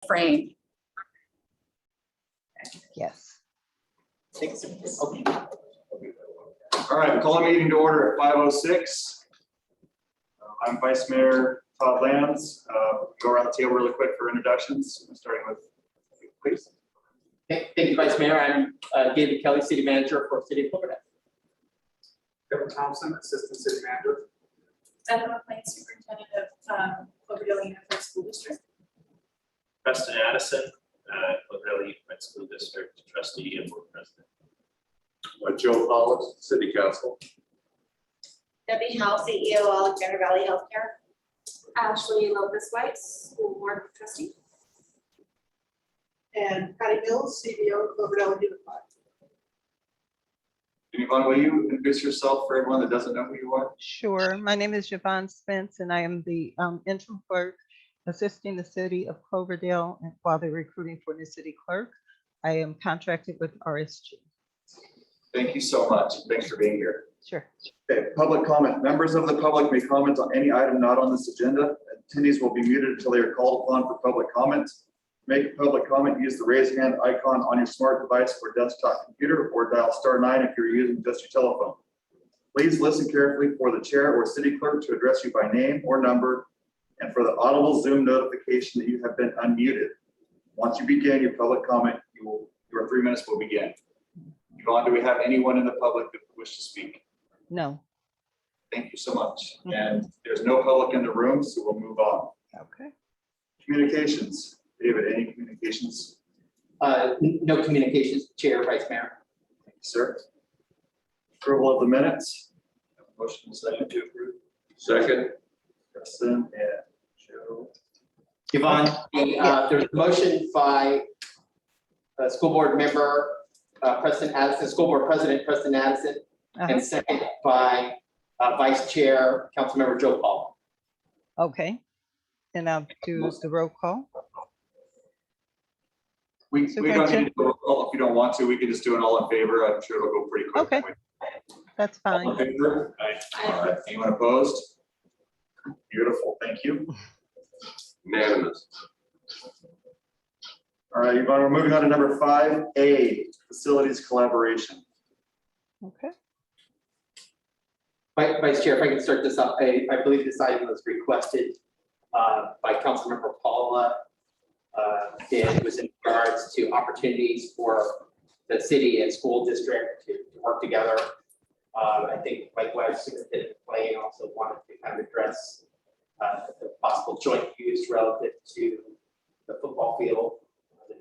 frame. Yes. Okay. All right, call a meeting to order at 5:06. I'm Vice Mayor Todd Lands. Go around the table really quick for introductions, starting with you, please. Thank you, Vice Mayor. I'm David Kelly, City Manager for City of Cloverdale. Kevin Thompson, Assistant City Manager. Emma McLean, Superintendent of Cloverdale Unified School District. Preston Addison, Cloverdale Unified School District Trustee and Board President. Joe Hollis, City Council. Debbie Howe, CEO, Alexander Valley Healthcare. Ashley Lopez White, School Board Trustee. And Patty Mills, CBO, Cloverdale Unified. Yvonne, will you introduce yourself for everyone that doesn't know who you are? Sure. My name is Yvonne Spence, and I am the interim clerk assisting the city of Cloverdale while they're recruiting for new city clerk. I am contracted with RSG. Thank you so much. Thanks for being here. Sure. Okay, public comment. Members of the public may comment on any item not on this agenda. Attendees will be muted until they are called upon for public comment. To make a public comment, use the raise hand icon on your smart device or desktop computer, or dial *9 if you're using just your telephone. Please listen carefully for the chair or city clerk to address you by name or number, and for the audible Zoom notification that you have been unmuted. Once you begin your public comment, your 3 minutes will begin. Yvonne, do we have anyone in the public that wish to speak? No. Thank you so much. And there's no public in the room, so we'll move on. Okay. Communications. David, any communications? No communications, Chair, Vice Mayor. Thank you, sir. Approval of the minutes. Motion second to approve. Second. Preston and Joe. Yvonne, there's a motion by School Board Member Preston Addison, School Board President Preston Addison, and second by Vice Chair Councilmember Joe Paul. Okay. And I'll do the roll call. We don't need to do a roll call if you don't want to. We can just do an all in favor. I'm sure it'll go pretty quick. Okay. That's All fine. in favor? All right. Anyone opposed? Beautiful. Thank you. Unanimous. All right, Yvonne, we're moving on to number 5A, facilities collaboration. Okay. Vice Chair, if I can start this up, I believe this item was requested by Councilmember Paula. And it was in regards to opportunities for the city and school district to work together. I think likewise, Superintendent McLean also wanted to kind of address the possible joint use relative to the football field, the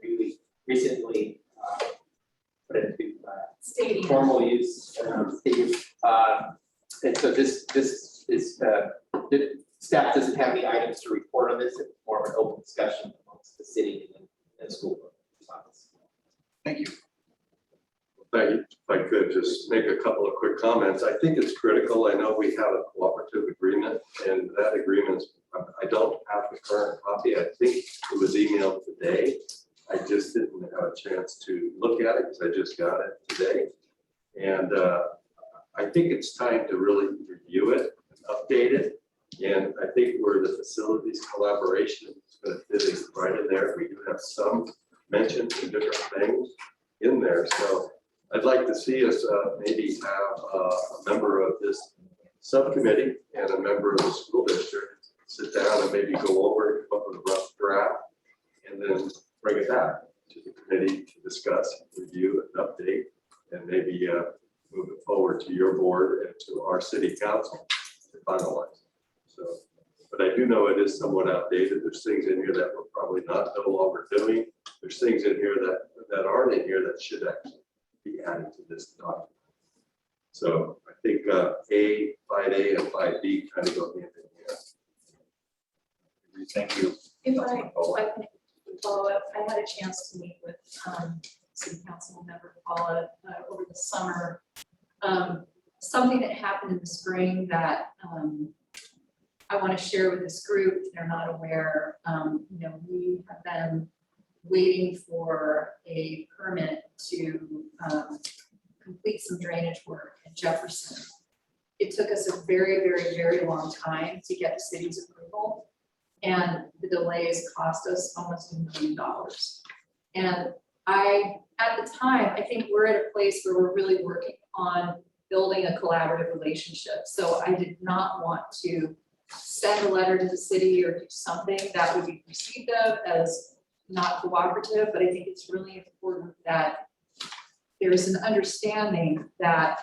newly recently put into Stadium. formal use. And so this is, the staff doesn't have any items to report on this. It's more of an open discussion amongst the city and the school. Thank you. Thank you. If I could just make a couple of quick comments. I think it's critical. I know we have a cooperative agreement, and that agreement, I don't have the current copy. I think it was emailed today. I just didn't have a chance to look at it because I just got it today. And I think it's time to really review it and update it. And I think where the facilities collaboration is going to fit in right in there. We do have some mentions and different things in there. So I'd like to see us maybe have a member of this subcommittee and a member of the school district sit down and maybe go over and come up with a rough draft and then bring it back to the committee to discuss, review, and update, and maybe move it forward to your board and to our city council to finalize. So, but I do know it is somewhat outdated. There's things in here that we're probably no longer doing. There's things in here that aren't in here that should actually be added to this document. So I think 5A and 5B kind of go hand in hand. Thank you. If I can follow up, I had a chance to meet with City Council Member Paula over the summer. Something that happened in the spring that I want to share with this group. They're not aware. We have been waiting for a permit to complete some drainage work in Jefferson. It took us a very, very, very long time to get the city's approval. And the delays cost us almost $1 million. And at the time, I think we're at a place where we're really working on building a collaborative relationship. So I did not want to send a letter to the city or do something that would be perceived of as not cooperative, but I think it's really important that there's an understanding that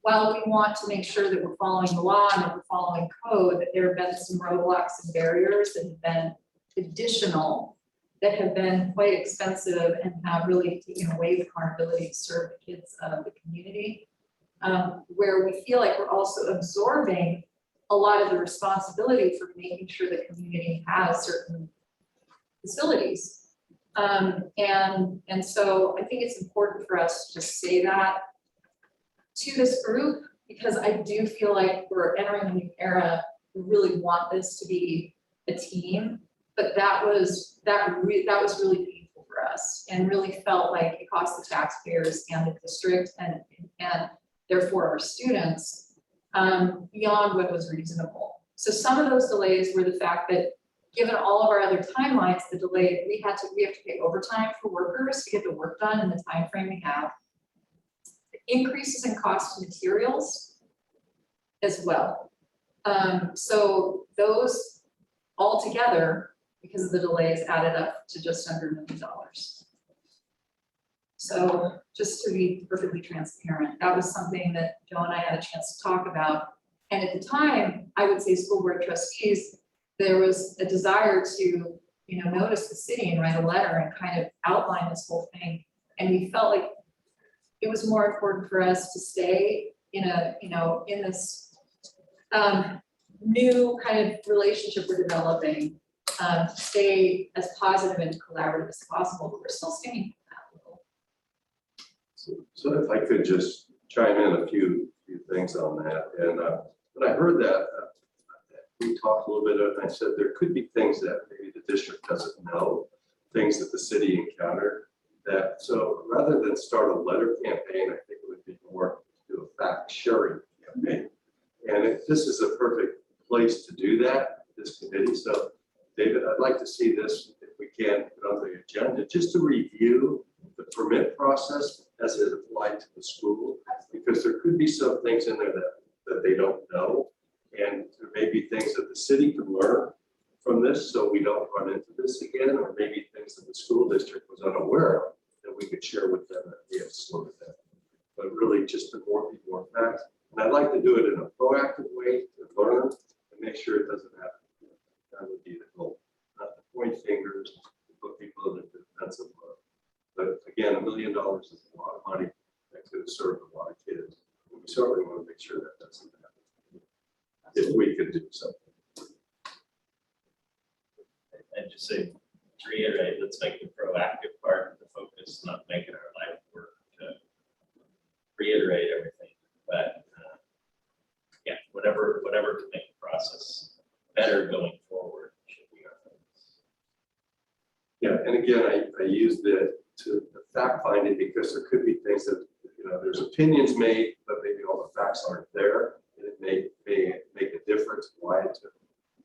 while we want to make sure that we're following the law and that we're following code, that there have been some roadblocks and barriers that have been additional, that have been quite expensive and have really taken away the current ability to serve the kids of the community. Where we feel like we're also absorbing a lot of the responsibility for making sure the community has certain facilities. And so I think it's important for us to just say that to this group, because I do feel like we're entering a new era. We really want this to be a team, but that was really painful for us and really felt like it cost the taxpayers and the district and therefore our students beyond what was reasonable. So some of those delays were the fact that given all of our other timelines, the delay, we have to pay overtime for workers to get the work done in the time frame we have. Increases in cost of materials as well. So those all together, because of the delays, added up to just under $1 million. So just to be perfectly transparent, that was something that Joe and I had a chance to talk about. And at the time, I would say school board trustees, there was a desire to, notice the city and write a letter and kind of outline this whole thing. And we felt like it was more important for us to stay in this new kind of relationship we're developing, stay as positive and collaborative as possible, but we're still staying that little. So if I could just chime in a few things on that. And when I heard that, we talked a little bit, and I said there could be things that maybe the district doesn't know, things that the city encountered. So rather than start a letter campaign, I think it would be more to do a fact sharing campaign. And this is a perfect place to do that, this committee. So David, I'd like to see this, if we can, put on the agenda, just to review the permit process as it applied to the school, because there could be some things in there that they don't know. And there may be things that the city can learn from this, so we don't run into this again, or maybe things that the school district was unaware of that we could share with them that we have to look at that. But really just to more people more facts. And I'd like to do it in a proactive way to learn and make sure it doesn't happen. That would be the goal, not to point fingers, to put people in a defensive mode. But again, $1 million is a lot of money that could have served a lot of kids. And we certainly want to make sure that doesn't happen. If we could do something. And just say, to reiterate, let's make the proactive part the focus, not making our life work to reiterate everything. But yeah, whatever to make the process better going forward should be our focus. Yeah, and again, I used the fact finding because there could be things that, there's opinions made, but maybe all the facts aren't there. And it may make a difference why it took,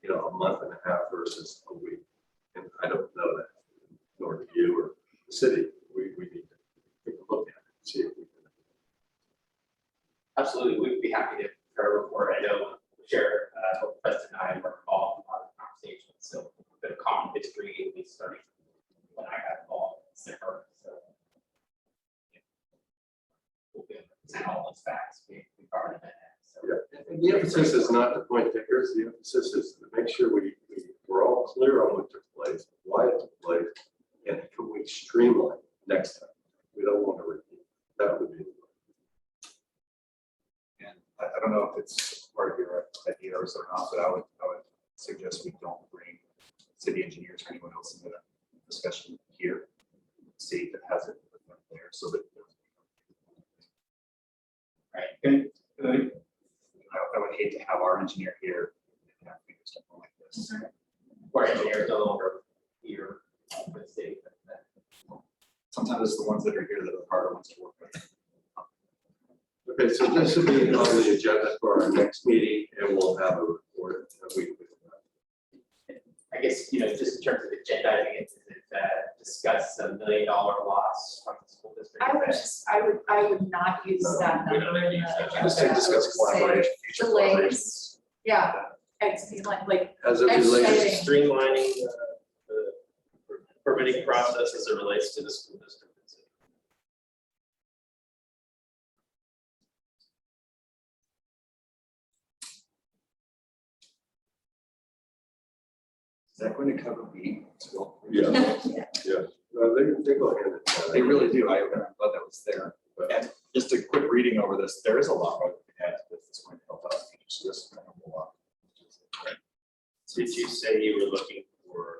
a month and a half versus a week. And I don't know that, nor do you or the city. We need to take a look at it and see if we can. Absolutely, we'd be happy to prepare a report. I know Chair, both Preston and I were involved in a lot of conversations, so a bit of common history, at least starting when I got involved in Center. So we'll be able to present all those facts. We've already done that. So. Yeah, and the emphasis is not to point fingers. The emphasis is to make sure we're all clear on what took place, why it took place, and can we streamline next time? We don't want to repeat. That would be. And I don't know if it's part of your idea or not, but I would suggest we don't bring city engineers or anyone else into the discussion here. See if it has it there so that. Right. Good. I would hate to have our engineer here and have to do something like this. Our engineers no longer here with the city. Sometimes it's the ones that are here that are the harder ones to work with. Okay, so this will be on the agenda for our next meeting, and we'll have a report that we I guess, just in terms of agendizing it, is it discuss $1 million loss from the school district? I would not use that We don't number in use the that. agenda. Just to discuss I would say collaboration, future delays, yeah, it's like, As it relates, Exciting. Streamlining the permitting process as it relates to the school district. Is that going to cover B? yeah, yeah. No, they go hand in hand. They really do. I'm glad that was there. And just a quick reading over this, there is a lot more that we can add to this that's going to help us. Just kind of a lot. Did you say you were looking for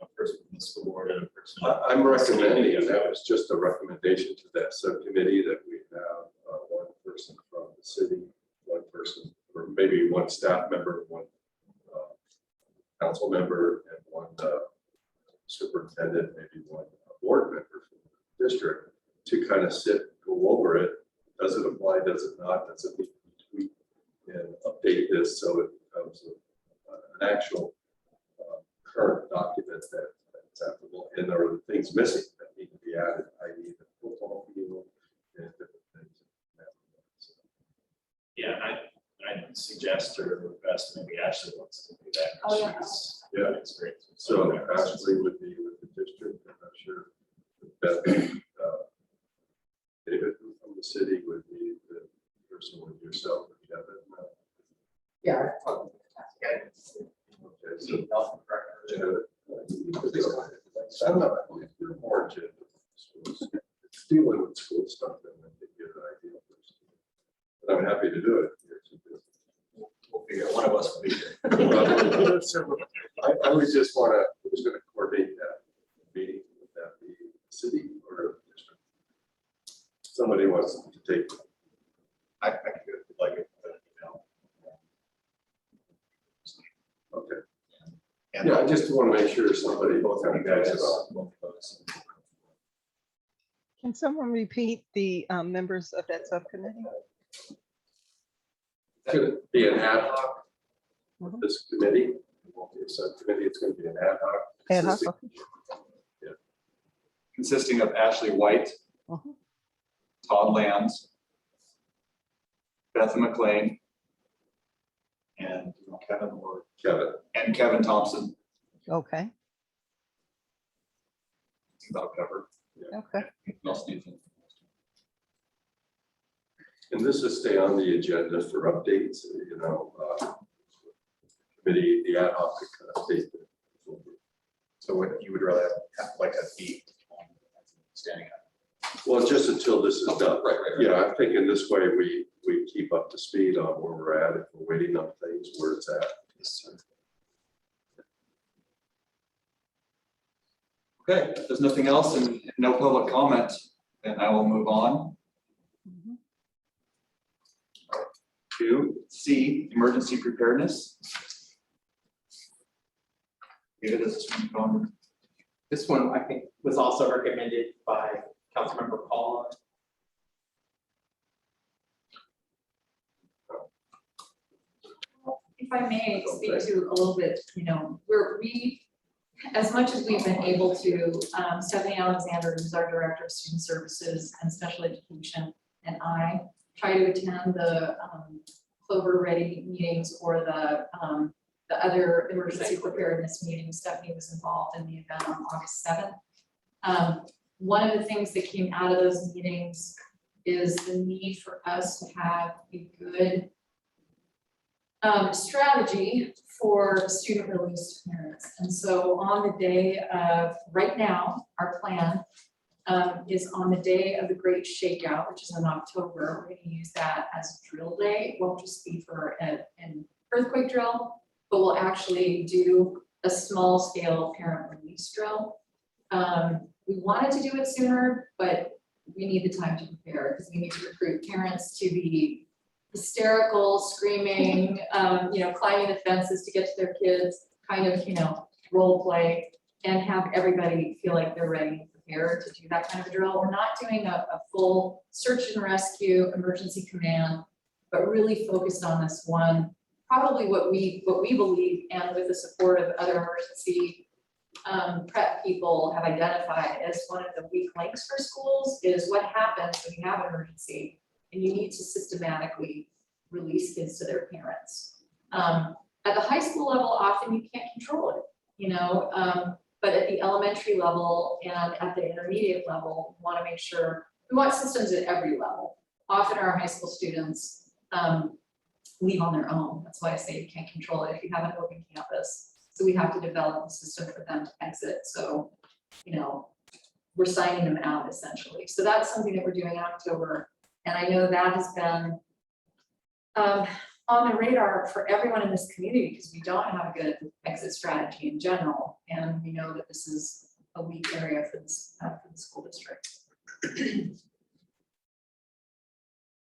a person from the school board and a person? I'm recommending, and that was just a recommendation to that subcommittee, that we have one person from the city, one person, or maybe one staff member, one council member, and one superintendent, maybe one board member from the district, to kind of go over it. Does it apply? Does it not? Does it need to be tweaked? And update this so it becomes an actual current document that's applicable. And there are things missing that need to be added, i.e. the football field and different things. Yeah, I suggest or request maybe Ashley wants to do that. Oh, yeah. She's Yeah. got experience with So some of that. Ashley would be with the district. I'm not sure that David from the city would be the person with yourself or Kevin. Yeah. Okay, so Janet, I don't know, you're more Janet. Dealing with school stuff, and I think you have an idea first. But I'm happy to do it. We'll figure out, one of us will be here. I would just want to, who's going to coordinate that meeting? Would that be the city or the district? Somebody wants to take. I can do it like it, but, Okay. And Yeah, I just want to make sure somebody. both of you guys, both of us. Can someone repeat the members of that subcommittee? It's going to be an ad hoc. Mhm. This committee, it won't be a subcommittee, it's going to be an ad hoc. Ad hoc, consisting- okay. Consisting of Ashley White, Mhm. Todd Lands, Beth McLean, and Kevin or Kevin, Kevin Thompson. Okay, About covered. okay. Anything else, Nathan? and this will stay on the agenda for updates, committee, the ad hoc could update. So what you would rather have like a B standing up? Well, just until this is done. Right. Yeah, I'm thinking this way we keep up to speed on where we're at, if we're waiting on things, where it's at. Yes, sir. Okay, if there's nothing else and no public comment, then I will move on Mhm. to C, emergency preparedness. David, is this one going? This one, I think, was also recommended by Councilmember Paula. if I may speak to a little bit, as much as we've been able to, Stephanie Alexander, who's our Director of Student Services and Special Education, and I try to attend the Clover Ready meetings or the other emergency preparedness meetings. Stephanie was involved in the event on August 7th. One of the things that came out of those meetings is the need for us to have a good strategy for student release to parents. And so on the day of, right now, our plan is on the day of the Great Shakeout, which is in October. We're gonna use that as drill day. It won't just be for an earthquake drill, but we'll actually do a small scale parent release drill. We wanted to do it sooner, but we need the time to prepare because we need to recruit parents to be hysterical, screaming, climbing the fences to get to their kids, kind of, role play, and have everybody feel like they're ready and prepared to do that kind of a drill. We're not doing a full search and rescue emergency command, but really focused on this one probably what we believe, and with the support of other emergency prep people have identified as one of the weak links for schools is what happens when you have an emergency and you need to systematically release kids to their parents. At the high school level, often you can't control it, you know, but at the elementary level and at the intermediate level, we want to make sure we want systems at every level. Often our high school students leave on their own. That's why I say you can't control it if you have an open campus. So we have to develop a system for them to exit. So, you know, we're signing them out essentially. So that's something that we're doing in October. And I know that has been on the radar for everyone in this community because we don't have a good exit strategy in general. And we know that this is a weak area for this for the school district.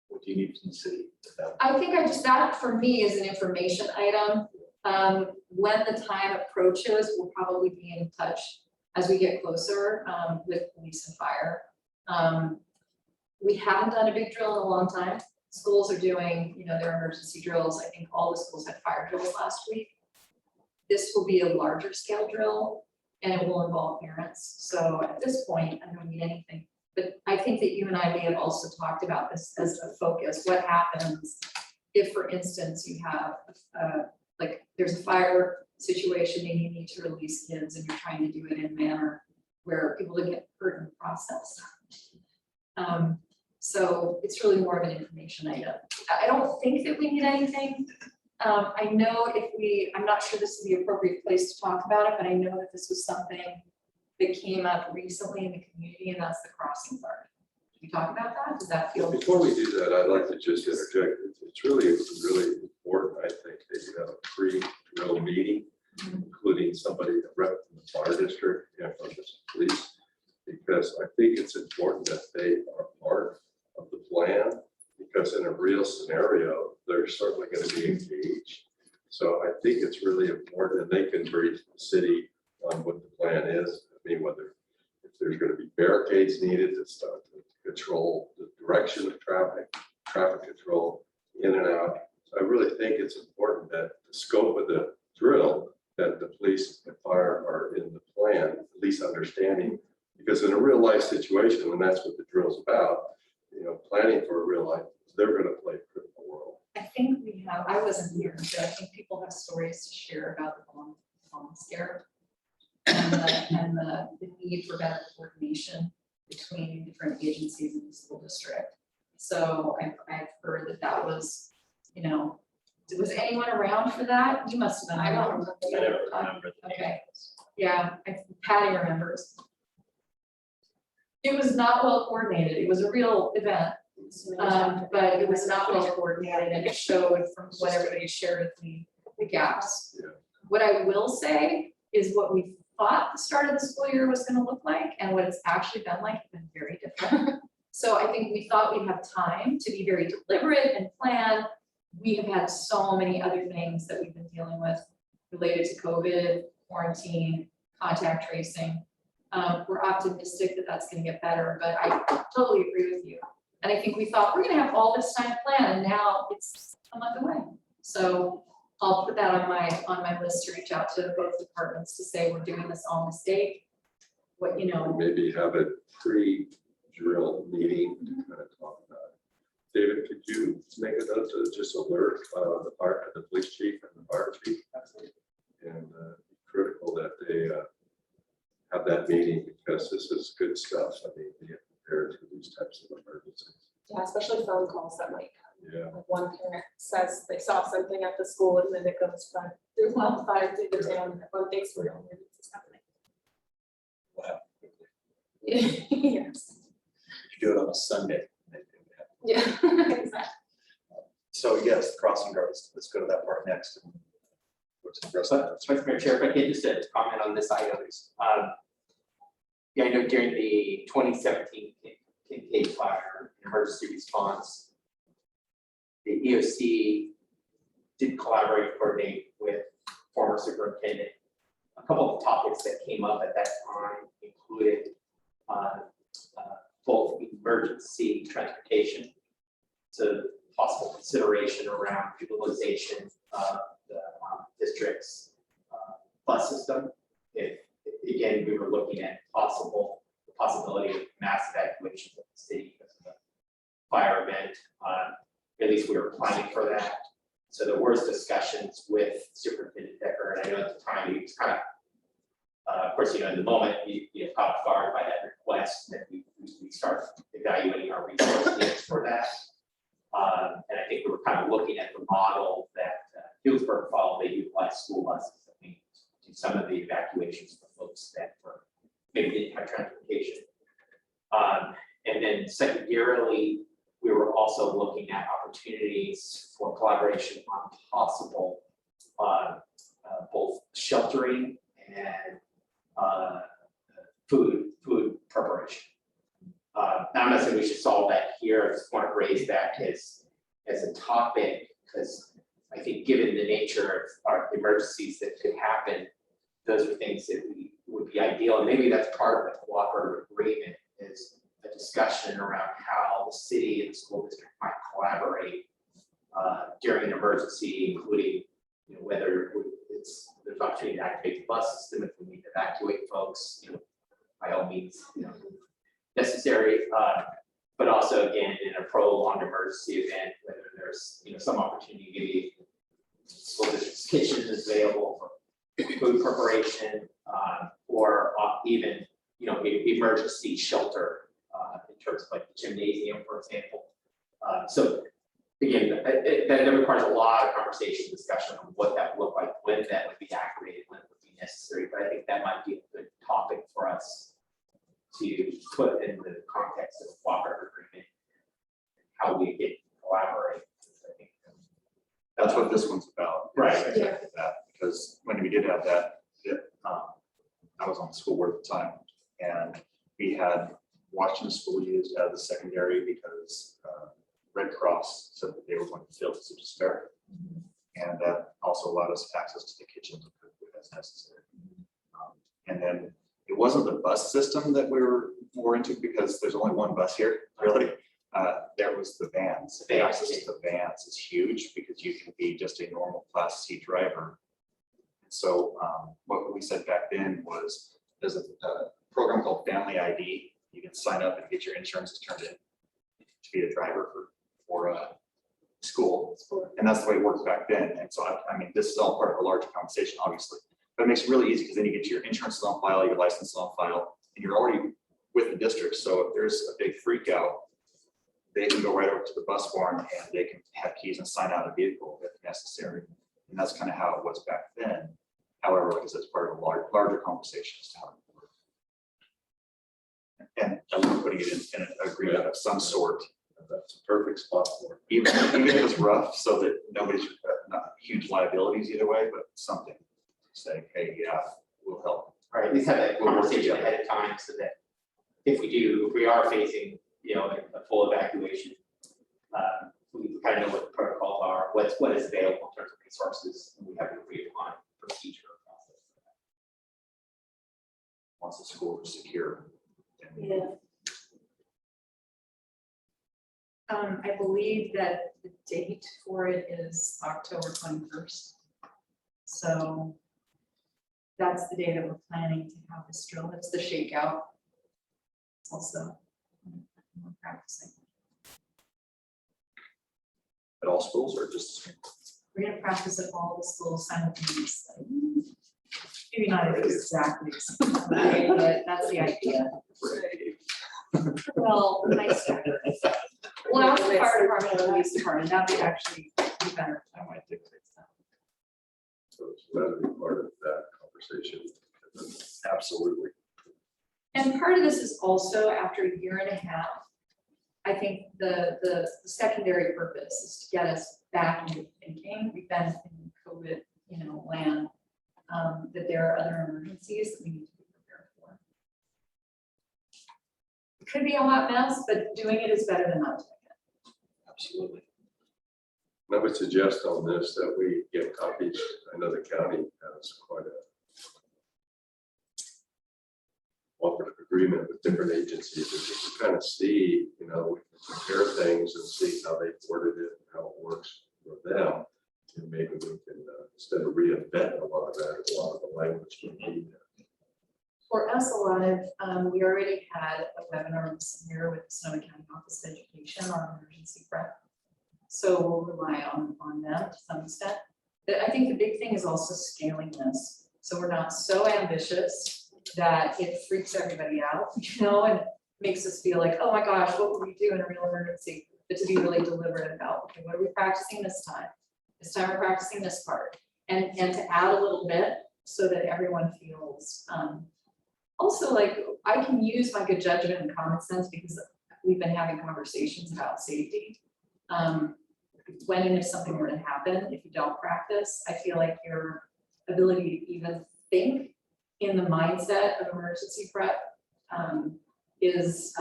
What do you need from the city? I think that for me is an information item. When the time approaches, we'll probably be in touch as we get closer with police and fire. We haven't done a big drill in a long time. Schools are doing, you know, their emergency drills. I think all the schools had fire drills last week. This will be a larger scale drill and it will involve parents. So at this point, I don't need anything. But I think that you and I may have also talked about this as a focus. What happens if, for instance, you have like there's a fire situation and you need to release kids and you're trying to do it in a manner where people don't get hurt in the process. So it's really more of an information item. I don't think that we need anything. I know I'm not sure this is the appropriate place to talk about it, but I know that this was something that came up recently in the community, and that's the crossing guard. Can we talk about that? Does that feel? Before we do that, I'd like to just interject. It's really important, I think, that you have a pre-drill meeting, including somebody, a rep from the fire district and from the police, because I think it's important that they are part of the plan, because in a real scenario, they're certainly going to be engaged. So I think it's really important that they can brief the city on what the plan is. I mean, if there's going to be barricades needed to start to control the direction of traffic control in and out. So I really think it's important that the scope of the drill, that the police and fire are in the plan, at least understanding, because in a real life situation, and that's what the drill is about, you know, planning for a real life, they're going to play a critical role. I think we have, I wasn't here, but I think people have stories to share about the bomb scare and the need for better coordination between different agencies in the school district. So I've heard that was, you know, was anyone around for that? You must have been. I don't remember. I don't remember. Okay, yeah, Patty remembers. It was not well coordinated. It was a real event, but it was not well coordinated, and it showed from what everybody shared with me, the gaps. Yeah. What I will say is what we thought the start of the school year was going to look like, and what it's actually been like has been very different. So I think we thought we'd have time to be very deliberate and plan. We have had so many other things that we've been dealing with related to COVID, quarantine, contact tracing. We're optimistic that that's going to get better, but I totally agree with you. And I think we thought we're going to have all this time to plan, and now it's a month away. So I'll put that on my list to reach out to both departments to say we're doing this all mistake. What, you know, Maybe have a pre-drill meeting to kind of talk about it. David, could you make a note to just alert the police chief and the fire chief? And critical that they have that meeting, because this is good stuff. I mean, be prepared for these types of emergencies. Yeah, especially phone calls that might come. Yeah. Like one parent says they saw something at the school and then it goes from through wildfire through the town and everyone thinks we're on it's happening. Wow. Yes. You do it on a Sunday. Yeah, exactly. So yes, crossing guards, let's go to that part next. So, Mr. Chair, if I could just comment on this item. Yeah, I know during the 2017 Kincaid fire emergency response, the EOC did collaborate and coordinate with former superintendent. A couple of topics that came up at that time included both emergency transportation, so possible consideration around utilization the district's bus system. If, again, we were looking at the possibility of mass evacuation of the city because of the fire event. At least we were planning for that. So there was discussions with Superintendent Decker, and I know at the time he was kind of course, in the moment, you caught off guard by that request that we start evaluating our resource needs for that. And I think we were kind of looking at the model that Healdsburg followed. They utilize school buses. I mean, do some of the evacuations for folks that were maybe didn't have transportation. And then secondarily, we were also looking at opportunities for collaboration on possible both sheltering and food preparation. Now I'm not saying we should solve that here. I just want to raise that as a topic because I think given the nature of our emergencies that could happen, those are things that would be ideal. And maybe that's part of the cooperative agreement is a discussion around how the city and the school district might collaborate during an emergency, including whether there's opportunity to activate the bus system if we need to evacuate folks, by all means, necessary. But also again, in a prolonged emergency event, whether there's some opportunity, maybe school district's kitchen is available for food preparation, or even emergency shelter in terms of like the gymnasium, for example. So again, that requires a lot of conversation, discussion on what that would look like, when that would be activated, when it would be necessary. But I think that might be a good topic for us to put in the context of the cooperative agreement, how we get collaborate. I think That's what this one's about. Right. Exactly that, because when we did have that, I was on the school board at the time, and we had Washington School used as a secondary because Red Cross said that they were going to fill it to despair. And that also allowed us access to the kitchen to cook with as necessary. And then it wasn't the bus system that we were more into because there's only one bus here, really. There was the vans. The access to the vans is huge because you can be just a normal Class C driver. So what we said back then was there's a program called Family ID. You can sign up and get your insurance turned in to be a driver for school. And that's the way it worked back then. And so, I mean, this is all part of a larger conversation, obviously. But it makes it really easy because then you get your insurance on file, your license on file, and you're already with the district. So if there's a big freak out, they can go right over to the bus barn and they can have keys and sign out a vehicle if necessary. And that's kind of how it was back then. However, like I said, it's part of a larger conversation as to how it works. And I'm putting it in an agreement of some sort. That's a perfect spot for it. Even if it's rough, so that nobody's not huge liabilities either way, but something. Say, hey, yeah, we'll help. Right, at least have that conversation ahead of time so that if we are facing, a full evacuation, we kind of know what the protocols are, what is available in terms of resources, and we have an agreed upon procedure process. Once the school is secure. Yeah. I believe that the date for it is October 21st. So that's the day that we're planning to have this drill. It's the shakeout. It's also we're practicing. At all schools or just? We're going to practice at all the schools simultaneously. Maybe not exactly, right, but that's the idea. Well, nice. Well, that's the fire department and the police department. That would actually be better. I might think that. So it's got to be part of that conversation. Absolutely. And part of this is also after a year and a half, I think the secondary purpose is to get us back into thinking. We've been in COVID, land, that there are other emergencies that we need to be prepared for. It could be a hot mess, but doing it is better than not doing it. Absolutely. I would suggest on this that we get copies. I know the county has quite a cooperative agreement with different agencies, and you can kind of see, we can compare things and see how they worded it and how it works for them. And maybe we can, instead of reinvent a lot of that, a lot of the language we need. For us, a lot of, we already had a webinar this year with the Sonoma County Office of Education on emergency prep. So we'll rely on them to some extent. But I think the big thing is also scaling this. So we're not so ambitious that it freaks everybody out, and makes us feel like, oh my gosh, what would we do in a real emergency? But to be really deliberate about, okay, what are we practicing this time? This time we're practicing this part. And to add a little bit so that everyone feels, also like I can use my good judgment and common sense because we've been having conversations about safety. When and if something were to happen, if you don't practice, I feel like your ability to even think in the mindset of emergency prep is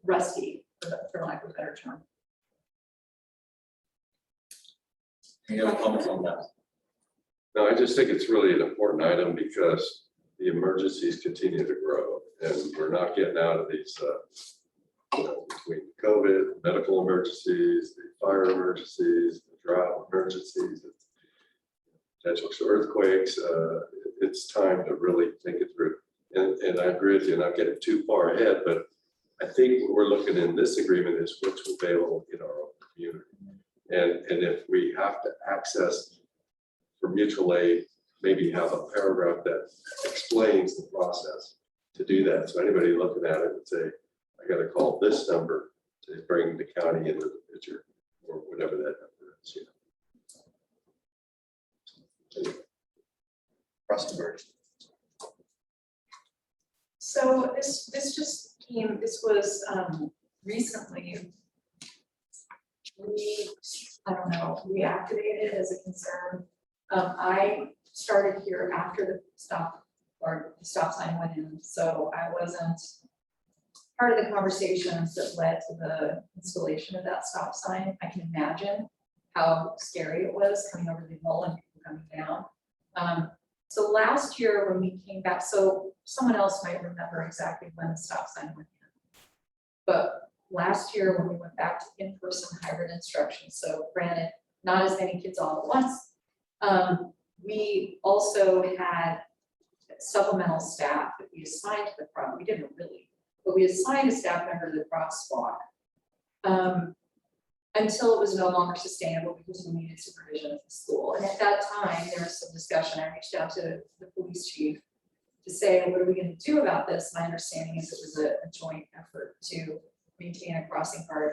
rusty, for lack of a better term. Any other comments on that? No, I just think it's really an important item because the emergencies continue to grow and we're not getting out of these, between COVID, medical emergencies, the fire emergencies, the drought emergencies, potential earthquakes. It's time to really think it through. And I agree with you, not getting too far ahead, but I think what we're looking in this agreement is what's available in our own community. And if we have to access for mutual aid, maybe have a paragraph that explains the process to do that. So anybody looking at it would say, I got to call this number to bring the county into the picture or whatever that number is. So this just came, this was recently, we activated as a concern. I started here after the stop sign went in, so I wasn't part of the conversations that led to the installation of that stop sign. I can imagine how scary it was coming over the hill and people coming down. So last year when we came back, so someone else might remember exactly when the stop sign went in. But last year when we went back to in-person hybrid instruction, so granted, not as many kids all at once, we also had supplemental staff that we assigned to the front. We didn't really, but we assigned a staff member to the crosswalk until it was no longer sustainable because we needed supervision at the school. And at that time, there was some discussion. I reached out to the police chief to say, what are we going to do about this? My understanding is it was a joint effort to maintain a crossing guard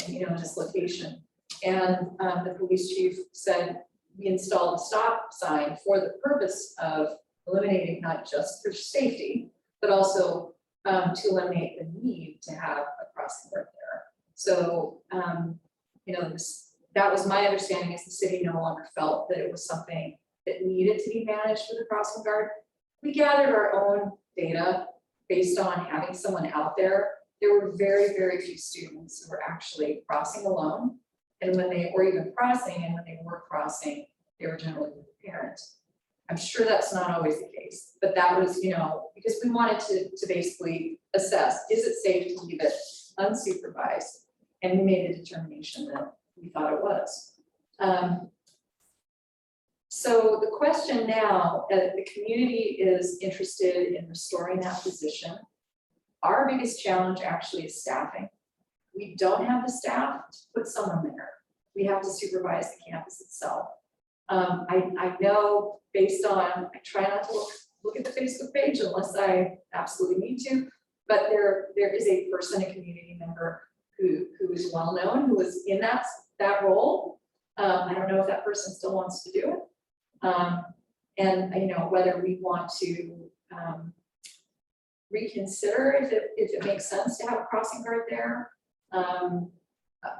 in this location. And the police chief said, we installed a stop sign for the purpose of eliminating not just for safety, but also to eliminate the need to have a crossing guard there. So, that was my understanding is the city no longer felt that it was something that needed to be managed with a crossing guard. We gathered our own data based on having someone out there. There were very, very few students who were actually crossing alone. And when they were even crossing and when they were crossing, they were generally with a parent. I'm sure that's not always the case, but that was, because we wanted to basically assess, is it safe to leave it unsupervised? And we made a determination that we thought it was. So the question now, the community is interested in restoring that position. Our biggest challenge actually is staffing. We don't have the staff to put someone there. We have to supervise the campus itself. I know based on, I try not to look at the Facebook page unless I absolutely need to, but there is a person, a community member who is well known, who was in that role. I don't know if that person still wants to do it. And whether we want to reconsider if it makes sense to have a crossing guard there.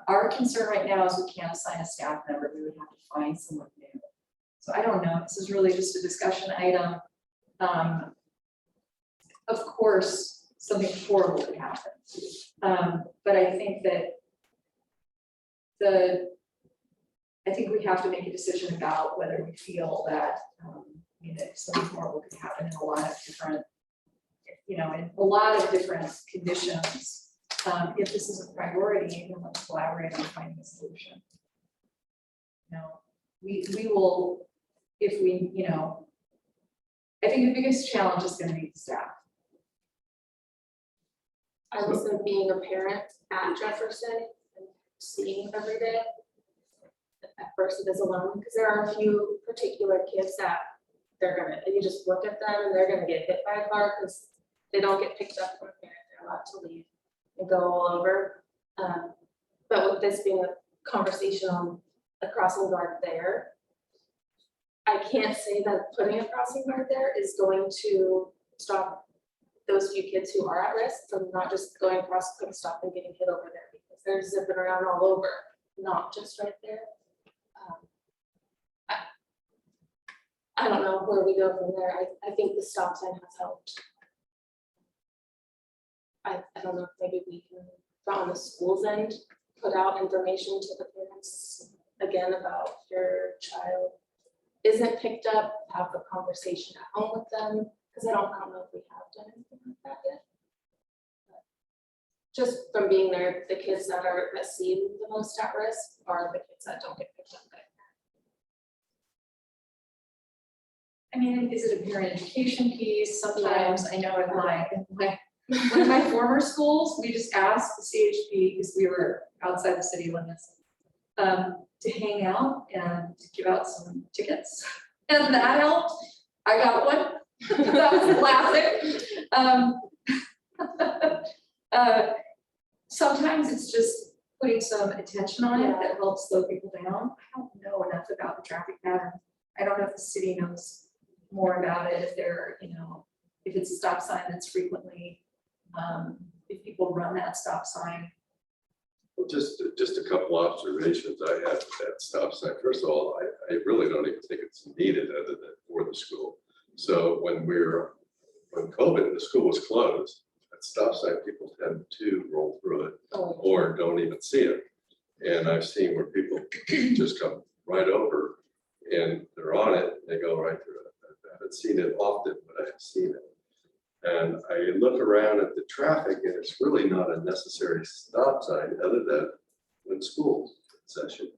Our concern right now is we can't assign a staff member, we would have to find someone new. So I don't know, this is really just a discussion item. Of course, something horrible could happen. But I think that I think we have to make a decision about whether we feel that something horrible could happen in a lot of different, in a lot of different conditions. If this is a priority, then let's collaborate on finding a solution. we will, if we, I think the biggest challenge is gonna be staff. I was being a parent at Jefferson and seeing every day. At first it is alone, because there are a few particular kids that you just look at them and they're gonna get hit by a car because they don't get picked up from a parent, they're allowed to leave and go all over. But with this being a conversation on a crossing guard there, I can't say that putting a crossing guard there is going to stop those few kids who are at risk from not just going across, going to stop and getting hit over there, because they're zipping around all over, not just right there. I don't know where we go from there. I think the stop sign has helped. I don't know if maybe we can, on the school's end, put out information to the parents again about if your child isn't picked up, have a conversation at home with them, because I don't know if we have done anything like that yet. But just from being there, the kids that seem the most at risk are the kids that don't get picked up. I mean, is it a parent education piece? Sometimes I know in one of my former schools, we just asked the CHP, because we were outside the city limits, to hang out and to give out some tickets. And that helped. I got one. That was classic. Sometimes it's just putting some attention on it that helps slow people down. I don't know enough about the traffic pattern. I don't know if the city knows more about it, if they're, if it's a stop sign that's frequently, if people run that stop sign. Well, just a couple observations I had with that stop sign. First of all, I really don't even think it's needed other than for the school. So when COVID, the school was closed, that stop sign, people tend to roll through it or don't even see it. And I've seen where people just come right over and they're on it, and they go right through it. I haven't seen it often, but I have seen it. And I look around at the traffic and it's really not a necessary stop sign other than when school's in session.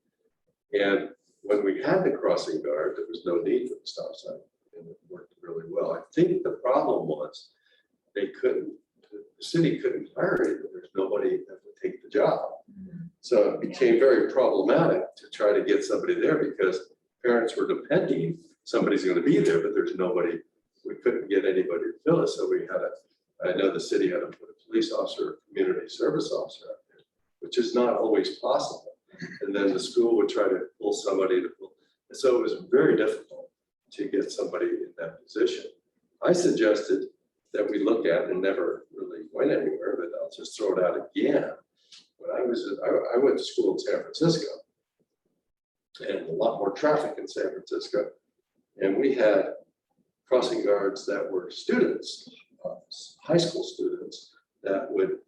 And when we had the crossing guard, there was no need for the stop sign and it worked really well. I think the problem was the city couldn't hire it. There's nobody that would take the job. So it became very problematic to try to get somebody there because parents were depending somebody's going to be there, but there's nobody. We couldn't get anybody to fill it, so we had I know the city had to put a police officer, a community service officer out there, which is not always possible. And then the school would try to pull somebody to pull. So it was very difficult to get somebody in that position. I suggested that we look at and never really went anywhere, but I'll just throw it out again. When I went to school in San Francisco, and a lot more traffic in San Francisco, and we had crossing guards that were students, high school students that would,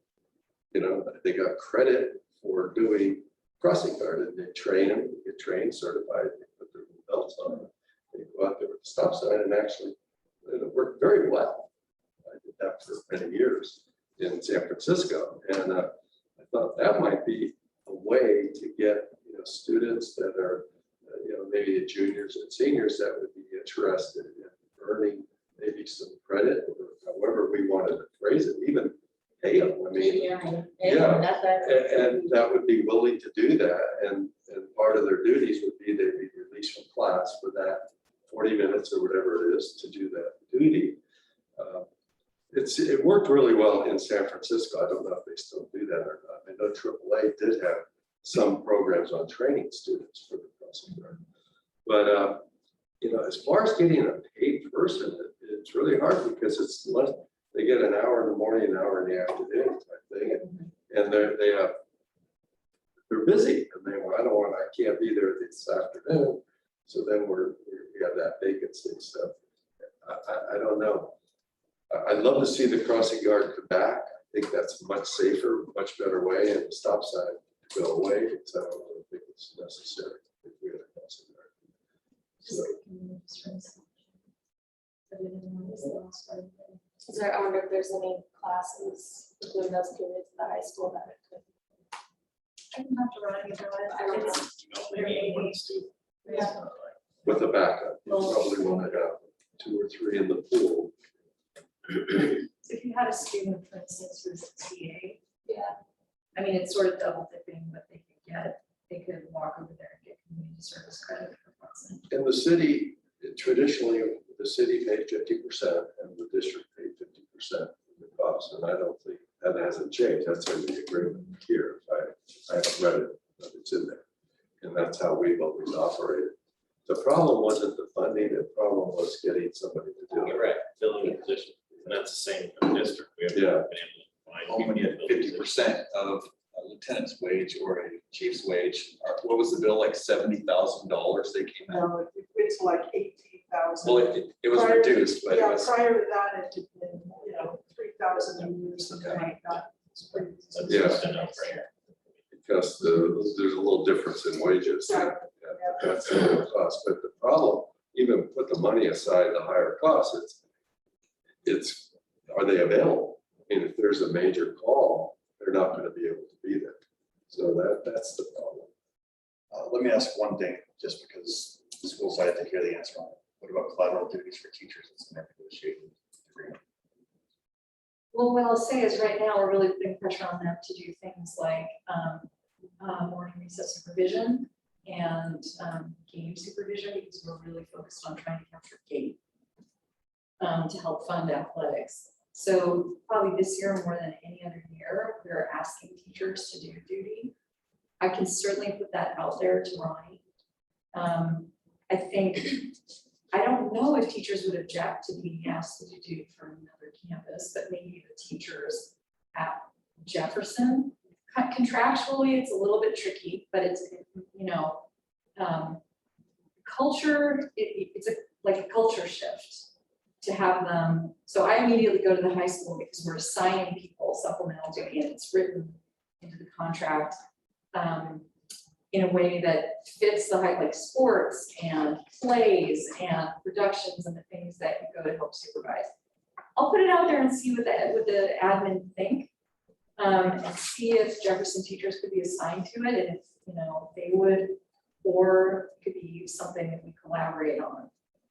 they got credit for doing crossing guard and they train them, get trained, certified, they put their belts on, they go out there with the stop sign and actually it worked very well. I did that for many years in San Francisco. And I thought that might be a way to get, students that are, maybe the juniors and seniors that would be interested in earning maybe some credit or however we wanted to phrase it, even pay them. I mean, and that would be willing to do that. And part of their duties would be they'd be released from class for that 40 minutes or whatever it is to do that duty. It worked really well in San Francisco. I don't know if they still do that or not. I know AAA did have some programs on training students for the crossing guard. But as far as getting a paid person, it's really hard because they get an hour in the morning, an hour in the afternoon type thing, and they're busy, and I can't be there this afternoon, so then we have that vacancy. So I don't know. I'd love to see the crossing guard come back. I think that's a much safer, much better way, and the stop sign to go away. So I don't think it's necessary if we have a crossing guard. So, I wonder if there's any classes between those periods at the high school that it could. I don't have to run, I don't know. Yeah. with a backup. You probably want to have 2 or 3 in the pool. So if you had a student, for instance, who's a TA. Yeah. I mean, it's sort of double dipping, but they could walk over there and get community service credit for Watson. In the city, traditionally, the city paid 50% and the district paid 50% of the cost. And I don't think that hasn't changed. That's in the agreement here. I haven't read it, but it's in there. And that's how we've always operated. The problem wasn't the funding, the problem was getting somebody to do it. You're right, filling the position, and that's the same for the district. We haven't Yeah. been able to find people When you to have fill the position. 50% of a lieutenant's wage or a chief's wage, what was the bill, like $70,000 they came out? No, it's like 18,000. Well, it was Prior to- reduced, but it Yeah, was. prior to that, it had been, 3,000 a year, something like that. It's pretty- That's Yeah. just a no-brainer. Because there's a little difference in wages. Right. Yeah, that's the cost, but the problem, even put the money aside, the higher cost, it's, are they available? I mean, if there's a major call, they're not gonna be able to be there. So that's the problem. Let me ask one thing, just because the school side, I think hear the answer on it. What about collateral duties for teachers? It's never negotiated agreement. Well, what I'll say is right now, we're really putting pressure on them to do things like morning recess supervision and game supervision, because we're really focused on trying to capture gate to help fund athletics. So probably this year more than any other year, we're asking teachers to do duty. I can certainly put that out there to Ronnie. I think, I don't know if teachers would object to being asked to do duty for another campus, but maybe the teachers at Jefferson. Contractually, it's a little bit tricky, but it's, culture, it's like a culture shift to have them. So I immediately go to the high school because we're assigning people supplemental duty, and it's written into the contract in a way that fits the high, like sports and plays and productions and the things that you go to help supervise. I'll put it out there and see what the admin think, and see if Jefferson teachers could be assigned to it, and if they would, or it could be something that we collaborate on.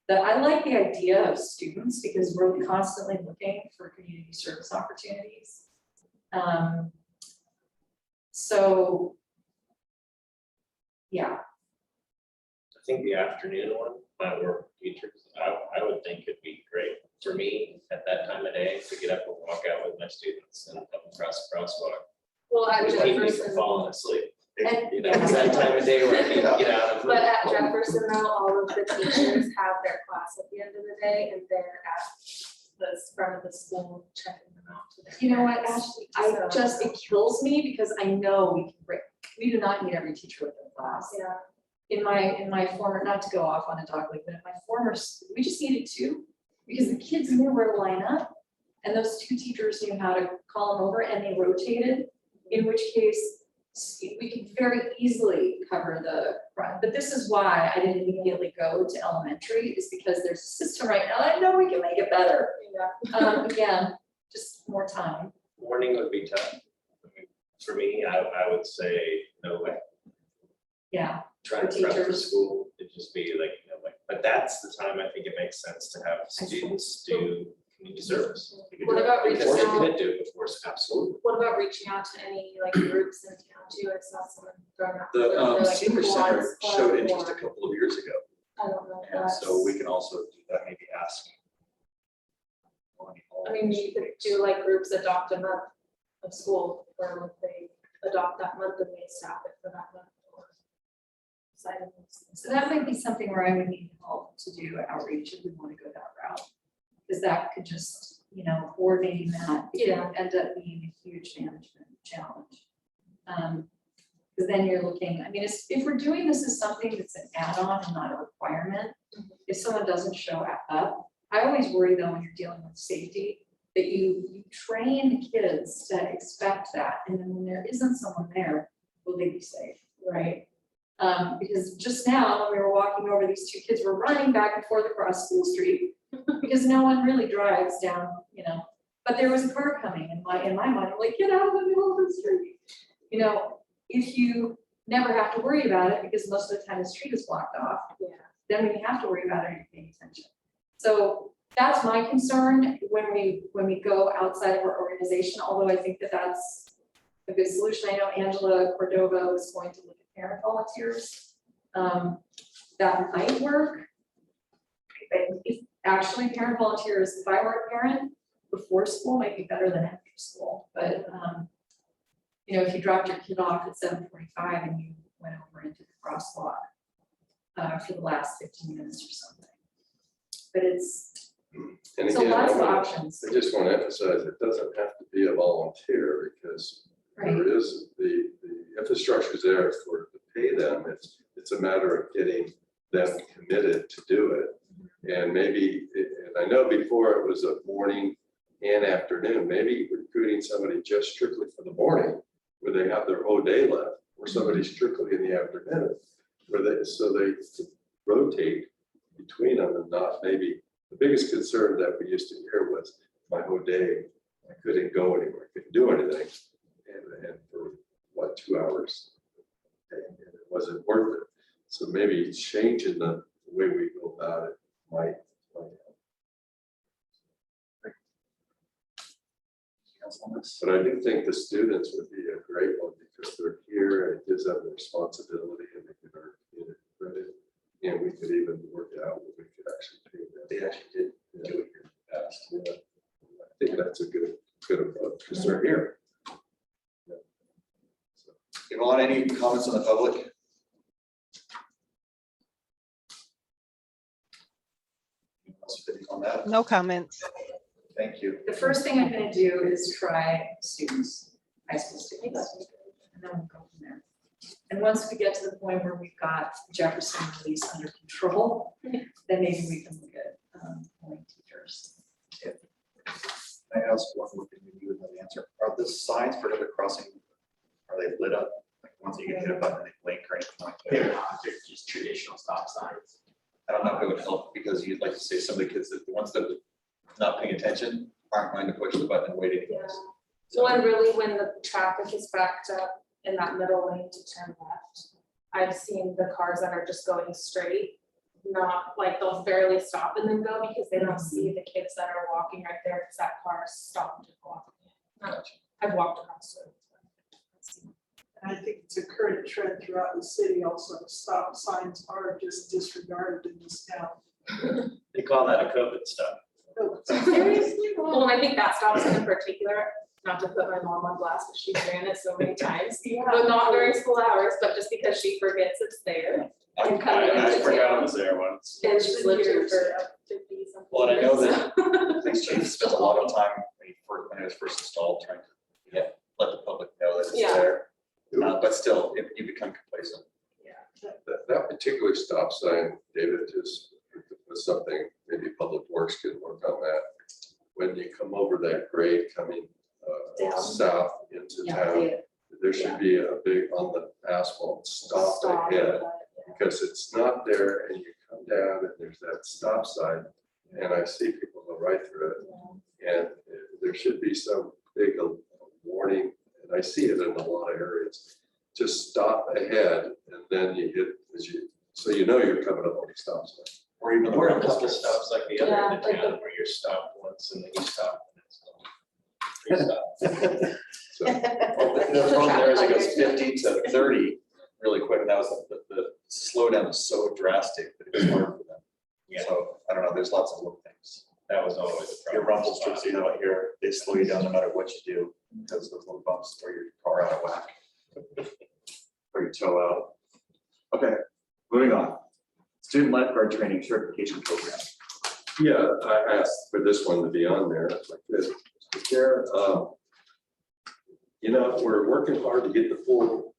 But I like the idea of students because we're constantly looking for community service opportunities. So, yeah. I think the afternoon one might work for teachers. I would think it'd be great for me at that time of day to get up and walk out with my students and come across the crosswalk. Well, at We keep people Jefferson, falling asleep. and, It's that time of day where I need to get out of. but at Jefferson though, all of the teachers have their class at the end of the day, and they're at the front of the school checking them out. to their You know what, parents. Ashley, it kills me because I know we do not need every teacher within class. Yeah. In my former, not to go off on a dog leg, but in my former, we just needed 2 because the kids knew where to line up. And those 2 teachers knew how to call them over, and they rotated, in which case we could very easily cover the front. But this is why I didn't immediately go to elementary, is because there's a system right now. I know we can make it better. Yeah. Again, just more time. Morning would be tough. I mean, for me, I would say no way. Yeah. Trying For to prep for teachers. school, it'd just be like, but that's the time I think it makes sense to have students do community service. What about reaching Before out? you could do it before, absolutely. What about reaching out to any groups in town too? I saw someone throwing out. The they're senior center Quads Club showed interest or- a couple of years ago, I don't know. if and so that's- we can also do that, maybe ask. I mean, you could do groups adopt a month of school, or if they adopt that month and they staff it for that month. or side of things. So that might be something where I would need help to do outreach if we want to go that route. Because that could just, coordinating that, it Yeah. could end up being a huge management challenge. Because then you're looking, if we're doing this as something that's an add-on and not a requirement, if someone doesn't show up, I always worry though when you're dealing with safety, that you train the kids to expect that, and then when there isn't someone there, will they be safe, right? Because just now, when we were walking over, these 2 kids were running back and forth across School Street because no one really drives down, but there was a car coming in my mind, I'm like, get out of the middle of the street. If you never have to worry about it because most of the time the street is blocked off. Yeah. Then we have to worry about it and paying attention. So that's my concern when we go outside of our organization, although I think that that's a good solution. I know Angela Cordova was going to look at parent volunteers. That might work. If actually parent volunteers, if I were a parent before school might be better than after school, but you know, if you dropped your kid off at 7:45 and you went over into the crosswalk for the last 15 minutes or something. But it's And so again, lots of options, I just want to emphasize, it doesn't have to be a volunteer because right? there is the infrastructure is there for to pay them. It's a matter of getting them committed to do it. And maybe, and I know before it was a morning and afternoon, maybe recruiting somebody just strictly for the morning where they have their whole day left, or somebody strictly in the afternoon where they rotate between them and not maybe. The biggest concern that we used to hear was my whole day, I couldn't go anywhere, couldn't do anything. And for what, 2 hours? And it wasn't worth it. So maybe changing the way we go about it might help. But I do think the students would be a great one because they're here and it gives them the responsibility and they can earn credit. And we could even work out what we could actually pay them. They actually did do it here in the past. Yeah. I think that's a good approach because they're here. Yeah. So, Yvonne, any comments on the public? Anyone else with anything on that? No comments. Thank you. The first thing I'm gonna do is try students, high school students, and then we'll go from there. And once we get to the point where we've got Jefferson release under control, then maybe we can look at only teachers. I asked one more thing, maybe you would know the answer. Are the signs for the crossing, are they lit up? Like once you can hit a button, they blink or anything like that? They're just traditional stop signs. I don't know if it would help because you'd like to say some of the kids that the ones that are not paying attention aren't going to push the button and wait anyways. Well, and really when the traffic is backed up in that middle lane to turn left, I've seen the cars that are just going straight, not like they'll barely stop and then go because they don't see the kids that are walking right there because that car stopped to go off. I've walked across it. And I think it's a current trend throughout the city also, stop signs are just disregarded in this town. They call that a COVID stop. Seriously? Well, and I think that stop sign in particular, not to put my mom on blast, but she ran it so many times, but not during school hours, but just because she forgets it's there. And coming I into forgot it town. was there once. And she's lived here for 50 something. Well, and I know years. that police chief spent a lot of time when it was first installed, trying to let the public know that it's Yeah. there. But still, you become complacent. That particular stop sign, David, just was something, maybe Public Works could work on that. When you come over that grade coming Down. south into Yeah, town, there should be a big on the asphalt stop ahead. Because it's not there and you come down and there's that stop sign and I see people go right through it. And there should be some big warning, and I see it in a lot of areas. Just stop ahead and then you hit, so you know you're coming up on the stop sign. Or even the Or a rumble couple strips. stops like the other Yeah, end of like town the- where you're stopped once and then you stop. And it's So Well, the problem there is it goes 50 to 30 really quick, and that was the slowdown was so drastic that it was hard for them. Yeah. So I don't know, there's lots of little things. That was always a Your problem. rumble strips, you know, here, they slow you down no matter what you do, because those little bumps throw your car out of whack. Or your toe out. Okay, moving on. Student lifeguard training certification program. yeah, I asked for this one to be on there. If I could. Mr. Chair, you know, we're working hard to get the pool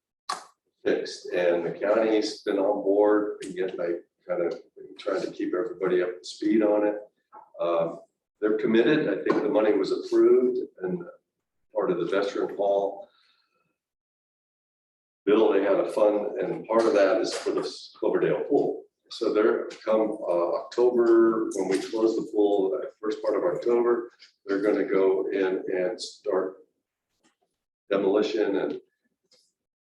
fixed and the county's been on board and yet they kind of trying to keep everybody up to speed on it. They're committed. I think the money was approved and part of the veteran hall bill, they had a fund and part of that is for the Cloverdale pool. So they're come October, when we close the pool, first part of October, they're going to go in and start demolition and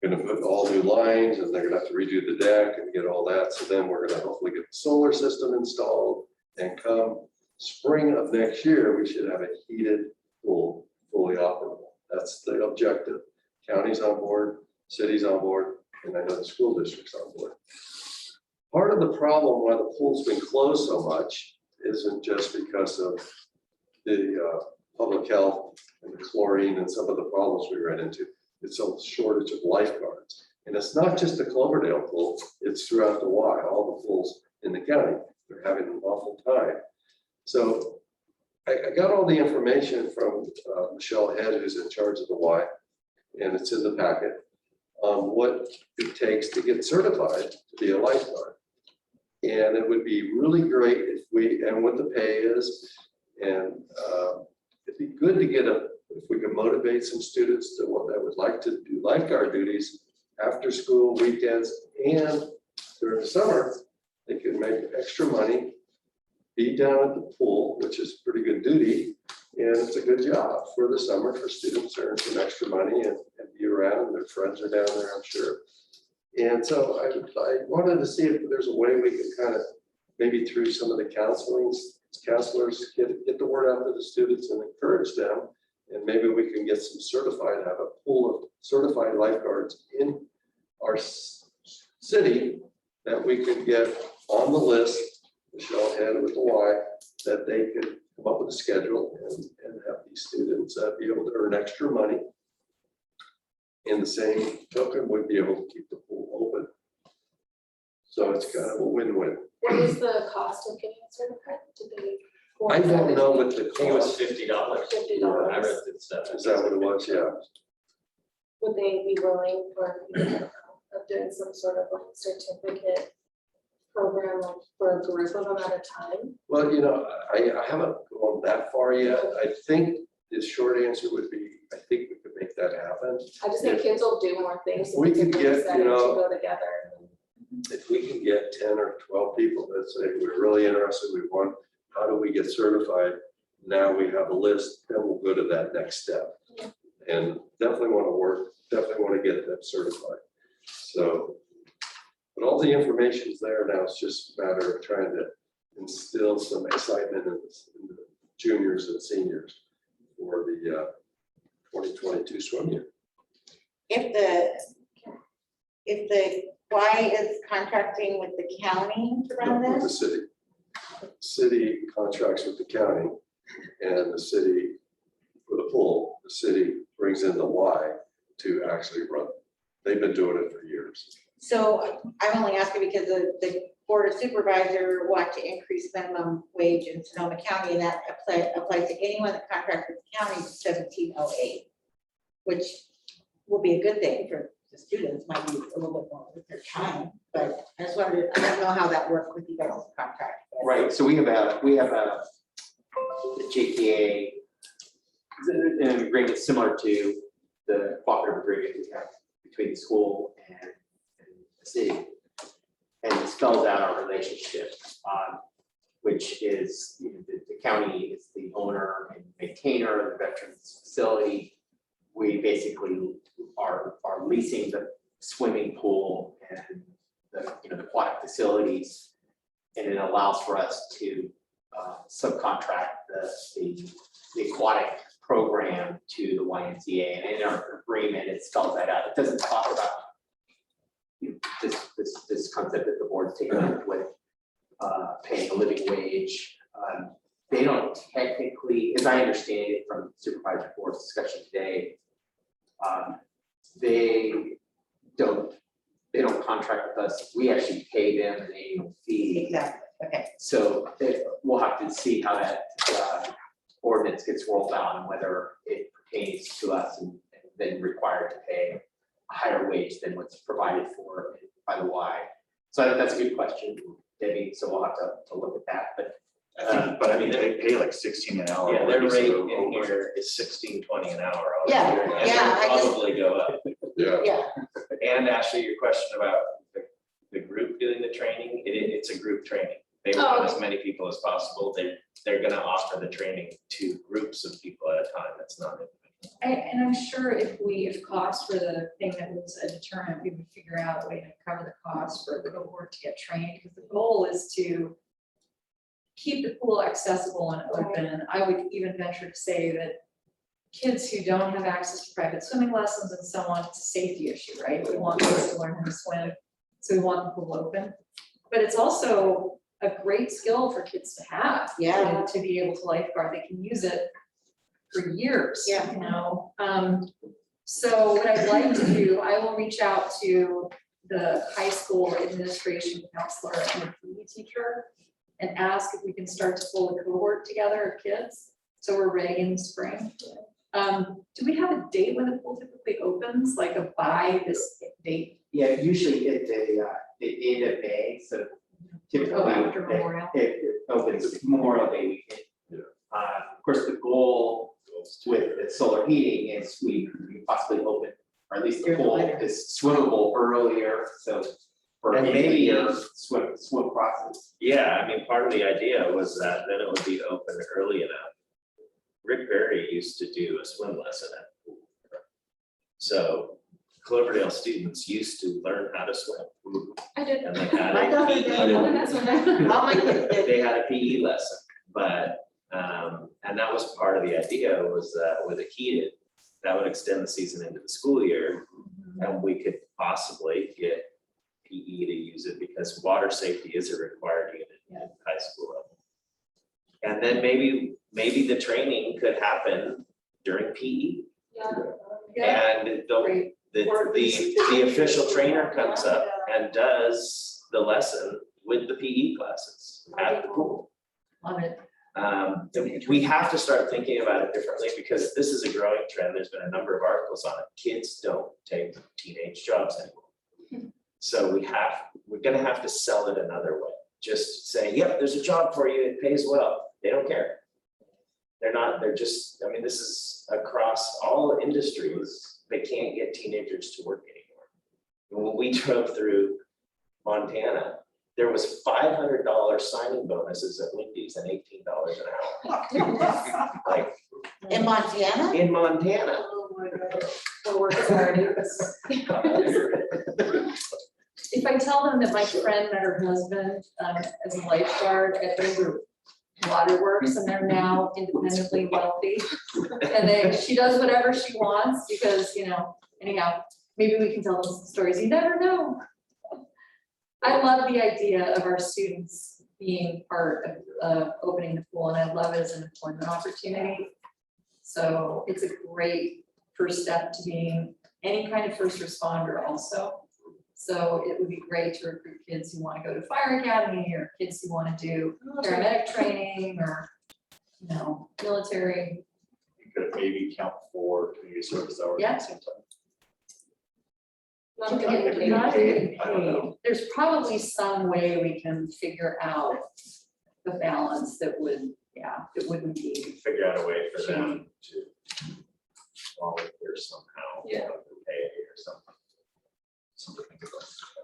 gonna put all new lines and they're gonna have to redo the deck and get all that. So then we're gonna hopefully get the solar system installed, and come spring of next year, we should have a heated pool fully operable. That's the objective. County's on board, city's on board, and I know the school district's on board. Part of the problem why the pool's been closed so much isn't just because of the public health and the chlorine and some of the problems we ran into. It's a shortage of lifeguards. And it's not just the Cloverdale pool, it's throughout the Y, all the pools in the county. They're having an awful time. So I got all the information from Michelle Head, who's in charge of the Y, and it's in the packet, on what it takes to get certified to be a lifeguard. And it would be really great if we, and what the pay is, and it'd be good to get if we could motivate some students that would like to do lifeguard duties after school, weekends, and during the summer, they could make extra money, be down at the pool, which is pretty good duty, and it's a good job for the summer for students to earn some extra money and be around, and their friends are down there, I'm sure. And so I wanted to see if there's a way we could kind of, maybe through some of the counselors, get the word out to the students and encourage them. And maybe we can get some have a pool of certified lifeguards in our city that we could get on the list, Michelle had with the Y, that they could come up with a schedule and have these students be able to earn extra money. In the same token, we'd be able to keep the pool open. So it's kind of a win-win. What is the cost of getting certified? Did they? I don't know what the I think it was cost, $50. $50. I read it stuff. is that what it was? Yeah. Would they be willing for, of doing some sort of like certificate program like for a group of them at a time? Well, I haven't gone that far yet. I think the short answer would be, I think we could make that happen. I just think kids will do more things. if We it's a could group get, setting to go together. If we can get 10 or 12 people that say, we're really interested, we want, how do we get certified? Now we have a list, then we'll go to that next step. And definitely want to get them certified. So, but all the information is there now. It's just a matter of trying to instill some excitement in the juniors and seniors for the 2022 swim year. If the Y is contracting with the county to run With the this? city. City contracts with the county, and the city, for the pool, the city brings in the Y to actually run. They've been doing it for years. So I'm only asking because the board of supervisor want to increase minimum wage in Sonoma County, and that applies to anyone that contracts with the county to 1708, which will be a good thing for the students, might be a little bit more with their time, but I just wondered, I don't know how that worked with you guys' contract. but- Right, so we have a JPA, an agreement similar to the cooperative agreement we have between the school and the city. And it spells out our relationship, which is, the county is the owner and maintainer of the veterans facility. We basically are leasing the swimming pool and the aquatic facilities. And it allows for us to subcontract the aquatic program to the YMCA. And in our agreement, it spells that out. It doesn't talk about this concept that the board's taking up with paying a living wage. They don't technically, as I understand it from supervisor board's discussion today, they don't contract with us. We actually pay them an annual fee. Exactly, okay. So we'll have to see how that ordinance gets rolled out and whether it pertains to us and then required to pay a higher wage than what's provided for by the Y. So that's a good question, Debbie. So we'll have to look at that. But I mean, they pay like 16 an hour. Yeah, their already, rate so in here is $16.20 an hour. Yeah, And yeah, they'll I just- probably go up. Yeah. Yeah, And Ashley, your question about the group doing the training, it's a group training. They Oh, want okay. as many people as possible. They're gonna offer the training to groups of people at a time. It's not individual. And I'm sure if cost were the thing that was a deterrent, we would figure out a way to cover the cost for the cohort to get trained, because the goal is to keep the pool accessible and open. I would even venture to say that kids who don't have access to private swimming lessons and so on, it's a safety issue, right? We want kids to learn how to swim, so we want the pool open. But it's also a great skill for kids to have. Yeah. To be able to lifeguard, they can use it for years, Yeah. you know? So what I'd like to do, I will reach out to the high school administration counselor and the PE teacher and ask if we can start to pull a cohort together of kids, so we're ready in the spring. Do we have a date when the pool typically opens, like a by this date? Yeah, usually at the end of May, so typically Oh, after Memorial. it opens Memorial Day weekend. Yeah. Of course, the goal with the solar heating is we possibly open, or at least the During the pool winter. is swimmable earlier, so for And maybe maybe- your swim process. Yeah, I mean, part of the idea was that then it would be open early enough. Rick Berry used to do a swim lesson at the pool. So Cloverdale students used to learn how to swim. I did. And they had My daughter a did. PE, All my kids did. they had a PE lesson, but, and that was part of the idea, was that with it heated, that would extend the season into the school year. And we could possibly get PE to use it, because water safety is a required unit at high school level. And then maybe the training could happen during PE. Yeah, And great. the official trainer comes up and does the lesson with the PE classes at the pool. Love it. We have to start thinking about it differently, because this is a growing trend. There's been a number of articles on it. Kids don't take teenage jobs anymore. So we're gonna have to sell it another way. Just say, yep, there's a job for you, it pays well. They don't care. They're just, I mean, this is across all industries. They can't get teenagers to work anymore. When we drove through Montana, there was $500 signing bonuses at Wendy's and $18 an hour. Like, In Montana? in Montana. Oh, my God. We'll work hard. If I tell them that my friend met her husband as a lifeguard at Over Waterworks, and they're now independently wealthy, and she does whatever she wants because, you know, anyhow, maybe we can tell those stories. You never know. I love the idea of our students being part of opening the pool, and I love it as an employment opportunity. So it's a great first step to being any kind of first responder also. So it would be great to recruit kids who want to go to fire academy, or kids who want to do paramedic training, or, you know, military. You could maybe count 4 community service hours at the same time. Not getting paid. Not getting I don't know. paid. There's probably some way we can figure out the balance that would, it wouldn't be. Figure out a way for them to volunteer somehow. Yeah. Pay or something.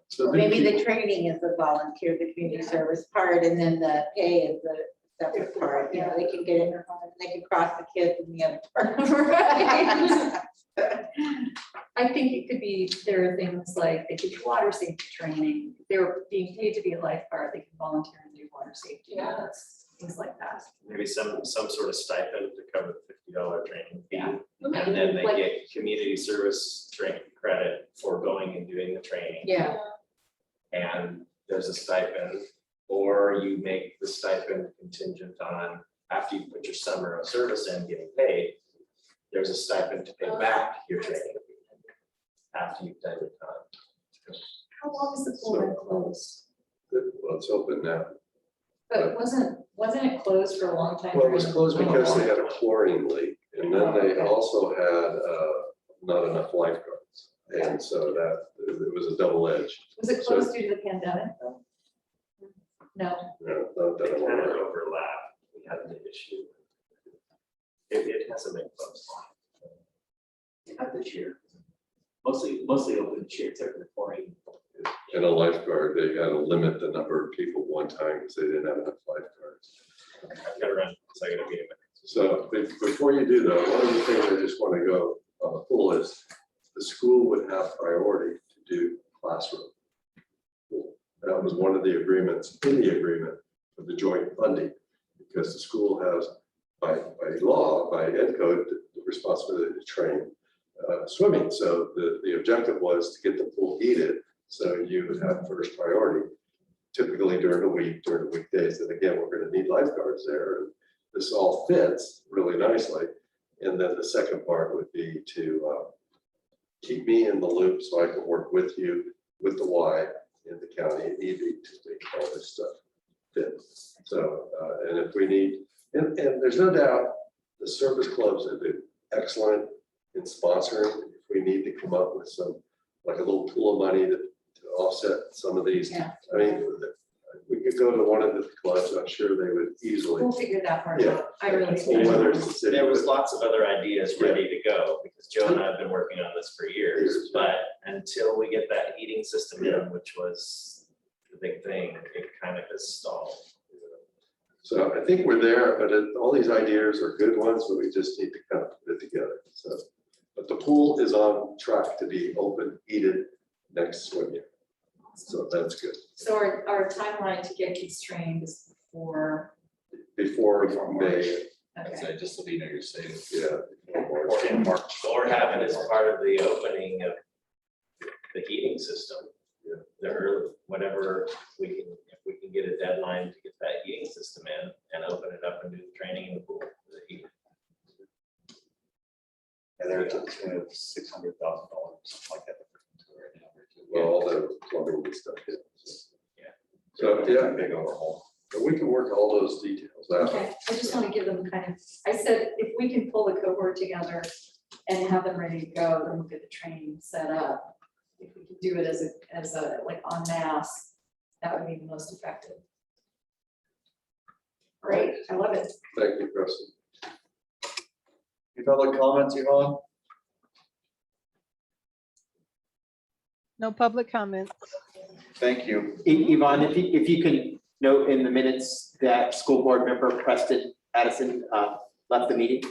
So Maybe the training is the volunteer, the community service part, and then the pay is the separate part. You know, they can get in, they can cross the kids in the other part. Right. I think it could be, there are things like they could do water safety training. If they were being paid to be a lifeguard, they could volunteer and do water safety. That's things like that. Maybe some sort of stipend to cover the $50 training fee. Yeah. And then they Like- get community service training credit for going and doing the training. Yeah. And there's a stipend, or you make the stipend contingent on, after you put your summer of service in, getting paid, there's a stipend to pay back your training after you've done your time. How long is the pool been closed? Well, it's open now. But wasn't it closed for a long time? Well, it was during- closed because they had a chlorine leak, and then they also had not enough lifeguards. And so that, it was a double edge. Was it closed due to the pandemic though? No. Not that It I'm kind of aware of. overlap. We had the issue. It hasn't been closed. Of this year. Mostly open this year, except for the chlorine. And a lifeguard, they had to limit the number of people one time because they didn't have enough lifeguards. I've got to run, so I gotta be a minute. So before you do that, one of the things I just want to go on the pool is the school would have priority to do classroom. That was one of the agreements in the agreement of the joint funding, because the school has by law, by ed code, the responsibility to train swimming. So the objective was to get the pool heated. So you would have first priority, typically during the week, during the weekdays. And again, we're going to need lifeguards there. And this all fits really nicely. And then the second part would be to keep me in the loop so I can work with you, with the Y in the county and EV to make all this stuff fit. So, and if we need, and there's no doubt the service clubs have been excellent in sponsoring. If we need to come up with some, like a little pool of money to offset some of these. Yeah. I mean, we could go to one of the clubs, I'm sure they would easily. We'll figure that part Yeah. out. I really Or do. whether it's the city. There was lots of other ideas ready to go, because Joe and I have been working on this for years, but until we get that heating system in, which was the big thing, it kind of has stalled. So I think we're there, but all these ideas are good ones, but we just need to kind of put it together. So, but the pool is on track to be open, heated next swim year. So that's good. So our timeline to get these trained is Before May, okay. just so you know, you're safe. yeah. before Or March. in March, or have it as part of the opening of the heating system. Yeah. The early, whatever we can, if we can get a deadline to get that heating system in and open it up and do the training in the pool. The heat. And they're to the tune of $600,000, something like that. Well, all the plumbing and stuff. Yeah. Yeah. So, yeah, Big overhaul. but we can work all those details out. Okay, I just want to give them kind of, I said, if we can pull the cohort together and have them ready to go, then we'll get the training set up. If we could do it as a like en masse, that would be the most effective. Great, I love it. Thank you, Preston. Any public comments, Yvonne? No public comments. Thank you. Yvonne, if you can note in the minutes that school board member Preston Addison left the meeting.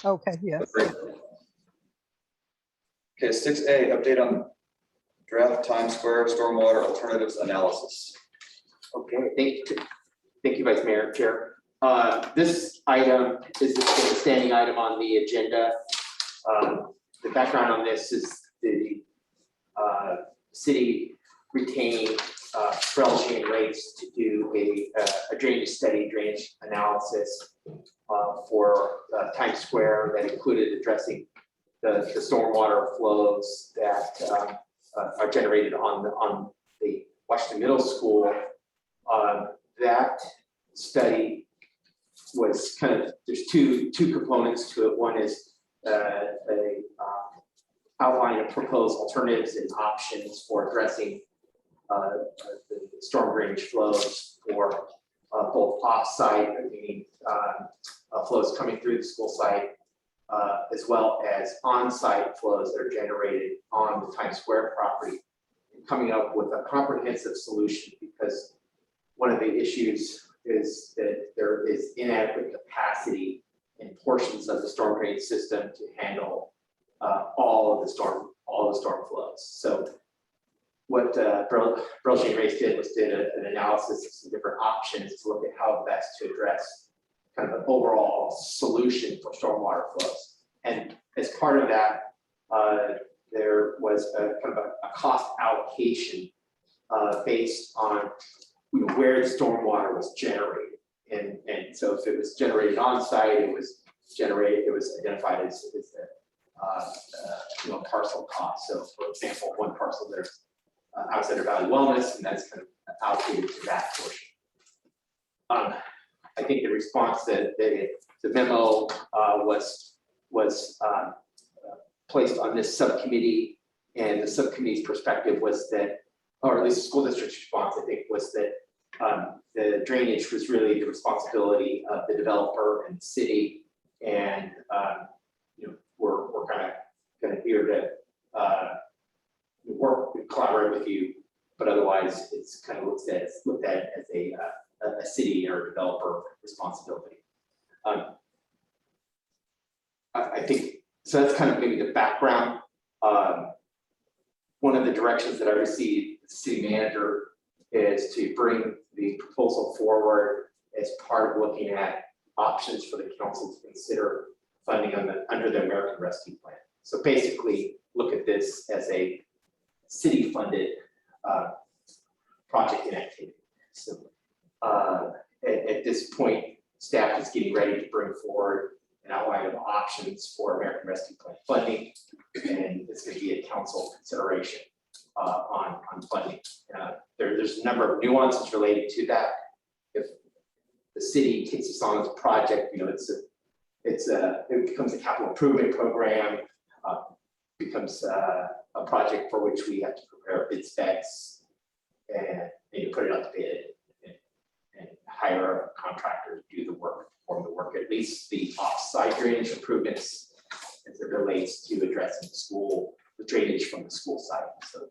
Okay, yes. Okay, 6A, update on draft Times Square stormwater alternatives analysis. Okay, thank you, Vice Mayor, Chair. This item is the standing item on the agenda. The background on this is the city retained Relsham rates to do a drainage study, drainage analysis for Times Square that included addressing the stormwater flows that are generated on the Washington Middle School. That study was kind of, there's two components to it. One is a outline of proposed alternatives and options for addressing the storm drainage flows for both off-site, meaning flows coming through the school site, as well as on-site flows that are generated on the Times Square property, and coming up with a comprehensive solution, because one of the issues is that there is inadequate capacity in portions of the storm drainage system to handle all the storm flows. So what Relsham Race did was an analysis of some different options to look at how best to address kind of an overall solution for stormwater flows. And as part of that, there was a kind of a cost allocation based on where the stormwater was generated. And so if it was generated on site, it was identified as the parcel cost. So for example, one parcel there's outsider value wellness, and that's kind of allocated to that portion. I think the response that the memo was placed on this subcommittee, and the subcommittee's perspective was that, or at least the school district's response, I think, was that the drainage was really the responsibility of the developer and the city, and we're kind of here to work and collaborate with you, but otherwise it's kind of looked at as a city or developer responsibility. I think, so that's kind of maybe the background. One of the directions that I received, the city manager, is to bring the proposal forward as part of looking at options for the council to consider funding under the American Rescue Plan. So basically, look at this as a city-funded project and activity. So at this point, staff is getting ready to bring forward an outline of options for American Rescue Plan funding, and it's going to be a council consideration on funding. There's a number of nuances related to that. If the city takes us on this project, it becomes a capital improvement program, becomes a project for which we have to prepare bid specs and you put it out to bid and hire a contractor to do the work, perform the work, at least the off-site drainage improvements as it relates to addressing the drainage from the school site. So,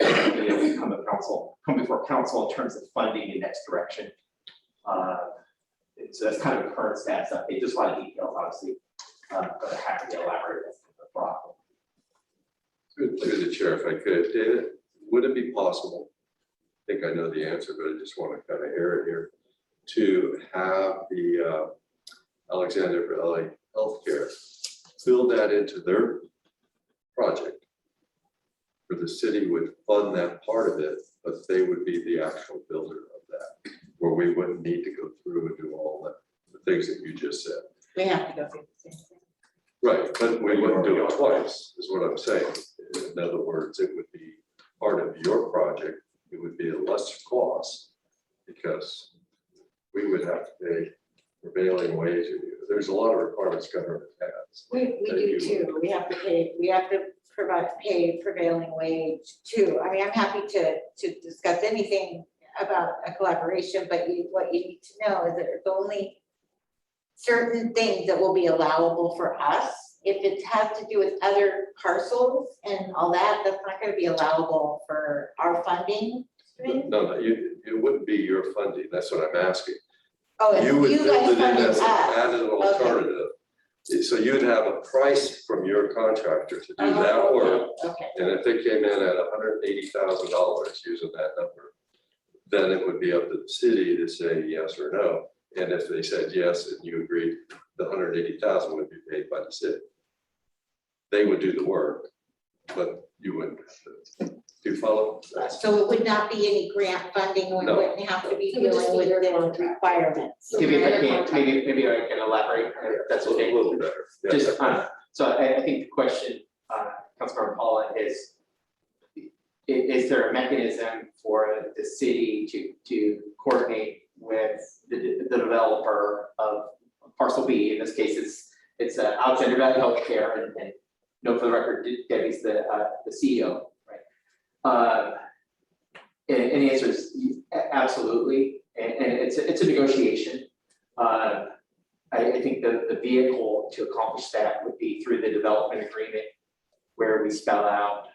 we come before council in terms of funding in next direction. So that's kind of a current status update. Just a lot of details, obviously, but I'm happy to elaborate as to the problem. Through the chair, if I could, David, would it be possible? I think I know the answer, but I just want to kind of hear it here. To have the Alexander Valley Healthcare build that into their project, where the city would fund that part of it, but they would be the actual builder of that, where we wouldn't need to go through and do all the things that you just said. We have to go through the same thing. Right, but we wouldn't do it twice, is what I'm saying. In other words, it would be part of your project. It would be a lesser cost because we would have to pay prevailing wage. There's a lot of requirements government has. We do too. We have to pay prevailing wage too. I mean, I'm happy to discuss anything about a collaboration, but what you need to know is that it's only certain things that will be allowable for us. If it has to do with other parcels and all that, that's not going to be allowable for our funding. No, it wouldn't be your funding. That's what I'm asking. Oh, You would you build guys it in funded as an us. added alternative. So you'd have a price from your contractor to do that work. Okay. And if they came in at $180,000 using that number, then it would be up to the city to say yes or no. And if they said yes, and you agreed, the $180,000 would be paid by the city. They would do the work, but you wouldn't have to. Do you follow? So it would not be any grant funding, we No. wouldn't have to be It would just dealing be with your the contract. requirements. Maybe I can elaborate, if that's A okay. little better. Yeah. Just, so I think the question, Councilmember Paula, is there a mechanism for the city to coordinate with the developer of parcel B? In this case, it's Alexander Valley Healthcare, and note for the record, Debbie's the CEO, right? And the answer is absolutely, and it's a negotiation. I think the vehicle to accomplish that would be through the development agreement, where we spell out,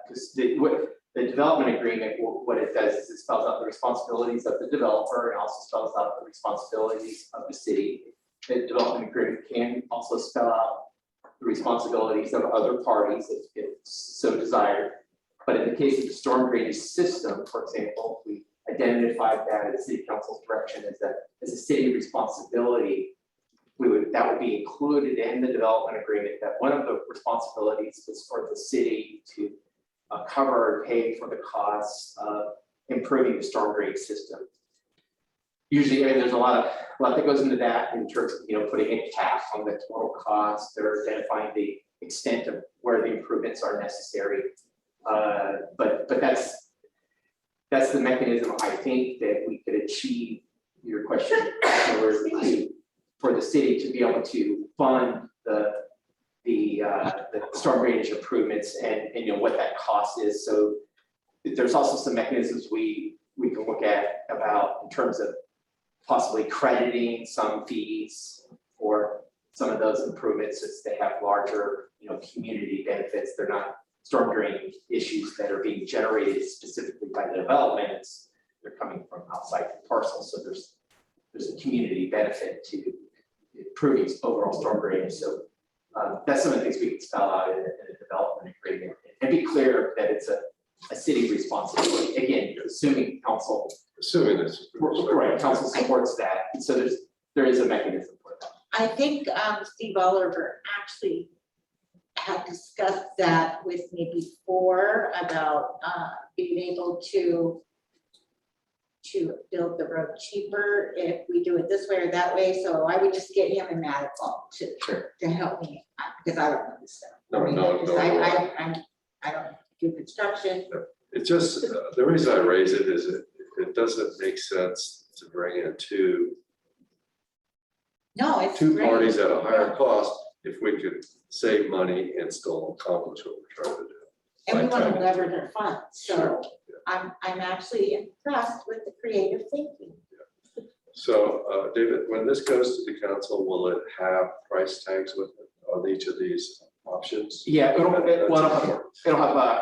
because the development agreement, what it does is it spells out the responsibilities of the developer and also spells out the responsibilities of the city. The development agreement can also spell out the responsibilities of other parties if so desired. But in the case of the storm drainage system, for example, we identified that at city council's direction as a city responsibility. That would be included in the development agreement, that one of the responsibilities is for the city to cover or pay for the costs of improving the storm drainage system. Usually, there's a lot that goes into that in terms of, putting a cap on the total cost or identifying the extent of where the improvements are necessary. But that's the mechanism I think that we could achieve your question for the city to be able to fund the storm drainage improvements and what that cost is. So there's also some mechanisms we can look at about in terms of possibly crediting some fees for some of those improvements since they have larger community benefits. They're not storm drain issues that are being generated specifically by the developments. They're coming from outside the parcel, so there's a community benefit to improving overall storm drainage. So that's some of the things we can spell out in a development agreement and be clear that it's a city responsibility. Again, assuming council, Assuming it's. right, council supports that. And so there is a mechanism for that. I think Steve Oliver actually had discussed that with me before about being able to build the road cheaper if we do it this way or that way. So I would just get him and Matt involved to help me, because I don't know this stuff. No, no, Because no. I don't do construction. It just, the reason I raise it is it doesn't make sense to bring in two No, it's great. parties at a higher cost if we could save money and still accomplish what we're trying to do. And we want to Like, leverage our funds. So Sure. I'm actually impressed with the creative thinking. So, David, when this goes to the council, will it have price tags with it on each of these options? Yeah, it'll That's have important.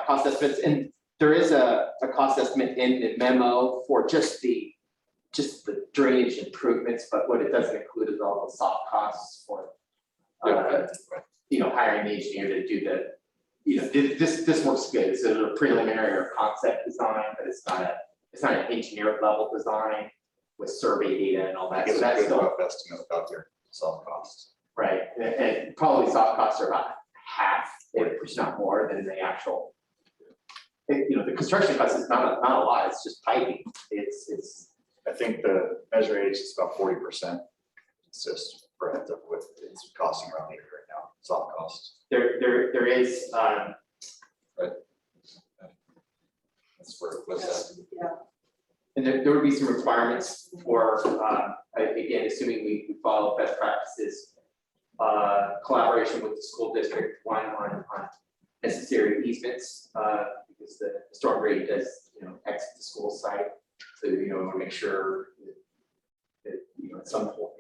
cost estimates, and there is a cost estimate in the memo for just the drainage improvements, but what it doesn't include is all the soft costs for hiring the engineer to do the, this works good. It's a preliminary or concept design, but it's not an engineer level design with survey data and all that. Give So us a that's good still, rough estimate about their soft costs. right, and probably soft costs are about half, if not more, than the actual. The construction cost is not a lot, it's just piping. It's I think the measure age is about 40%. It's just for what it's costing around here right now, soft costs. there is, That's where, what's that? Yeah, and there would be some requirements for, again, assuming we follow best practices, collaboration with the school district, one on necessary easements, because the storm drain does, exit the school site. So, we want to make sure that, at some point,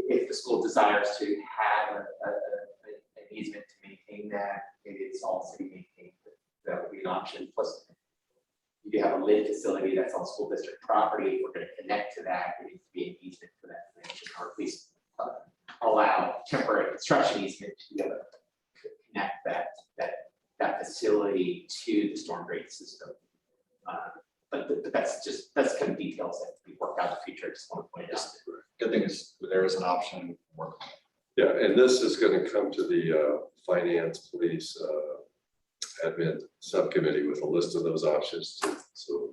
if the school desires to have an easement to maintain that, maybe it's all city maintained, that would be an option. Plus, you do have a lid facility that's on school district property. If we're going to connect to that, there needs to be an easement for that connection, or at least allow temporary construction easement to be able to connect that facility to the storm drain system. But that's kind of details that have to be worked out in the future. I just want to point it out. Good thing is there is an option. Work. Yeah, and this is going to come to the finance, police, admin subcommittee with a list of those options, so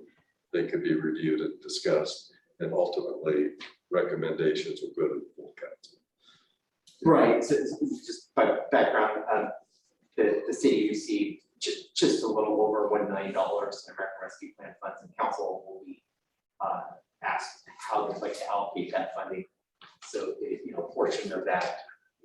they can be reviewed and discussed, and ultimately recommendations will go to the full council. Right, so just by background, the city received just a little over $1 million in American Rescue Plan funds, and council will be asked how they'd like to allocate that funding. So, a portion of that,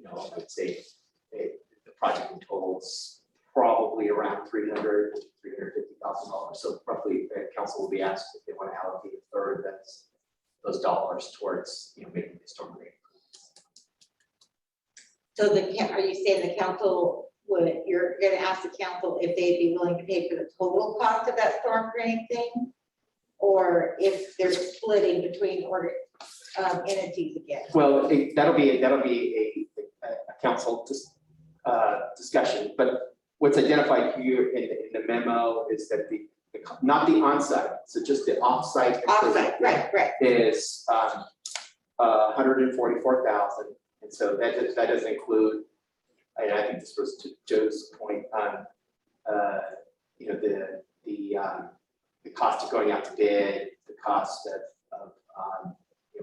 I would say the project in total is probably around $350,000. So roughly, council will be asked if they want to allocate a third of those dollars towards, making the storm drain. So are you saying the council you're gonna ask the council if they'd be willing to pay for the total cost of that storm drain thing? Or if they're splitting between entities again? Well, that'll be a council discussion, but what's identified here in the memo is that not the onsite, so just the offsite. Offsite, right. Is 144,000, and so that doesn't include. And I think this was to Joe's point on, the cost of going out to bid, the cost of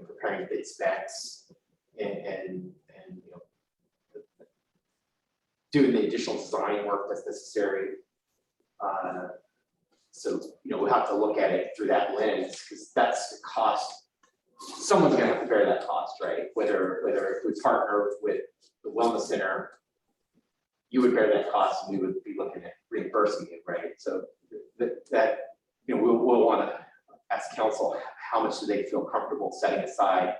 preparing bid specs, and doing the additional design work that's necessary. So we'll have to look at it through that lens, because that's the cost. Someone's gonna have to bear that cost, right? Whether if we partner with the wellness center, you would bear that cost, and we would be looking at reimbursing it, right? So that we'll want to ask council how much do they feel comfortable setting aside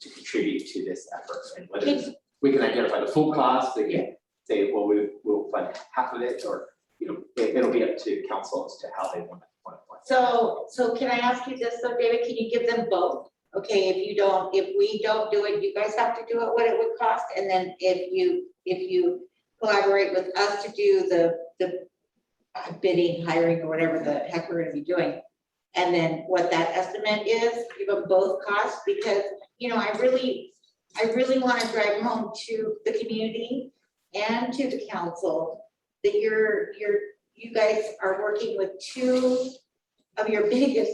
to contribute to this effort, and whether we can identify the full cost. They can say, well, we'll fund half of it, or it'll be up to council as to how they want to fund. So can I ask you this, though, David? Can you give them both okay, if we don't do it, you guys have to do it, what it would cost, and then if you collaborate with us to do the bidding, hiring, or whatever the heck we're gonna be doing, and then what that estimate is, give them both costs, because, you know, I really want to drive home to the community and to the council that you guys are working with two of your biggest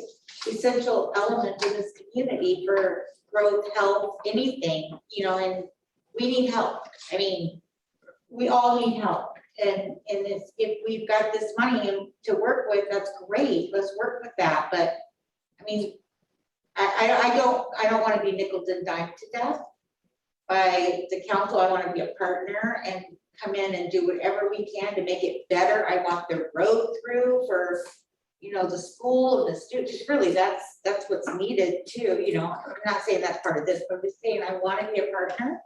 essential elements in this community for growth, health, anything, you know, and we need help. I mean, we all need help. And if we've got this money to work with, that's great. Let's work with that. But I mean, I don't want to be nickel and dimed to death by the council. I want to be a partner and come in and do whatever we can to make it better. I want the road through for, you know, the school and the students. Really, that's what's needed too. You know, I'm not saying that's part of this, but I'm just saying I want to be a partner.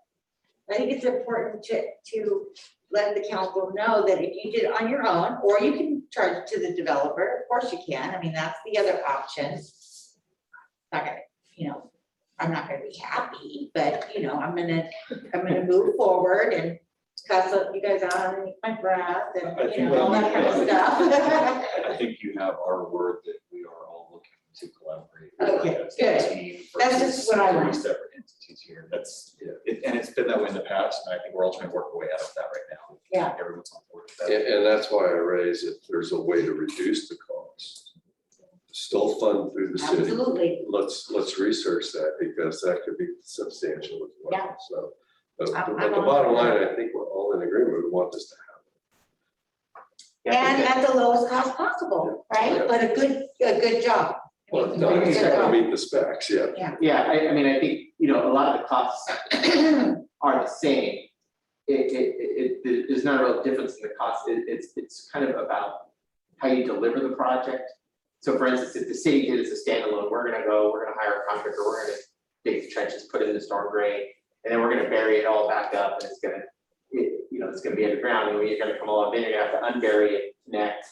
I think it's important to let the council know that if you did it on your own, or you can charge it to the developer, of course you can. I mean, that's the other option. Not gonna, you know, I'm not gonna be happy, but you know, I'm gonna move forward and cuss you guys out and make my breath and, you know, all that kind of stuff. I think you have our word that we are all looking to collaborate. Okay, as a good. team That's versus just what I want. three separate entities here. That's, and it's been that way in the past, and I think we're all trying to work our way out of that right now. Yeah. Everyone's on board with that. And that's why I raise if there's a way to reduce the cost, still fund through the city. Absolutely. Let's research that, because that could be substantial as well. Yeah. So, but I'm the on bottom board. line, I think we're all in agreement. We want this to happen. And at the lowest cost possible, right? Yeah. But a good job. Well, Good don't expect to job. meet the specs, yeah. Yeah, I mean, I think, you know, a lot of the costs are the same. There's not a real difference in the cost. It's kind of about how you deliver the project. So for instance, if the city did it as a standalone, we're gonna hire a contractor, we're gonna dig the trenches, put it in the storm drain, and then we're gonna bury it all back up, and it's gonna be underground, and when you're gonna come along, then you're gonna have to unbury it, connect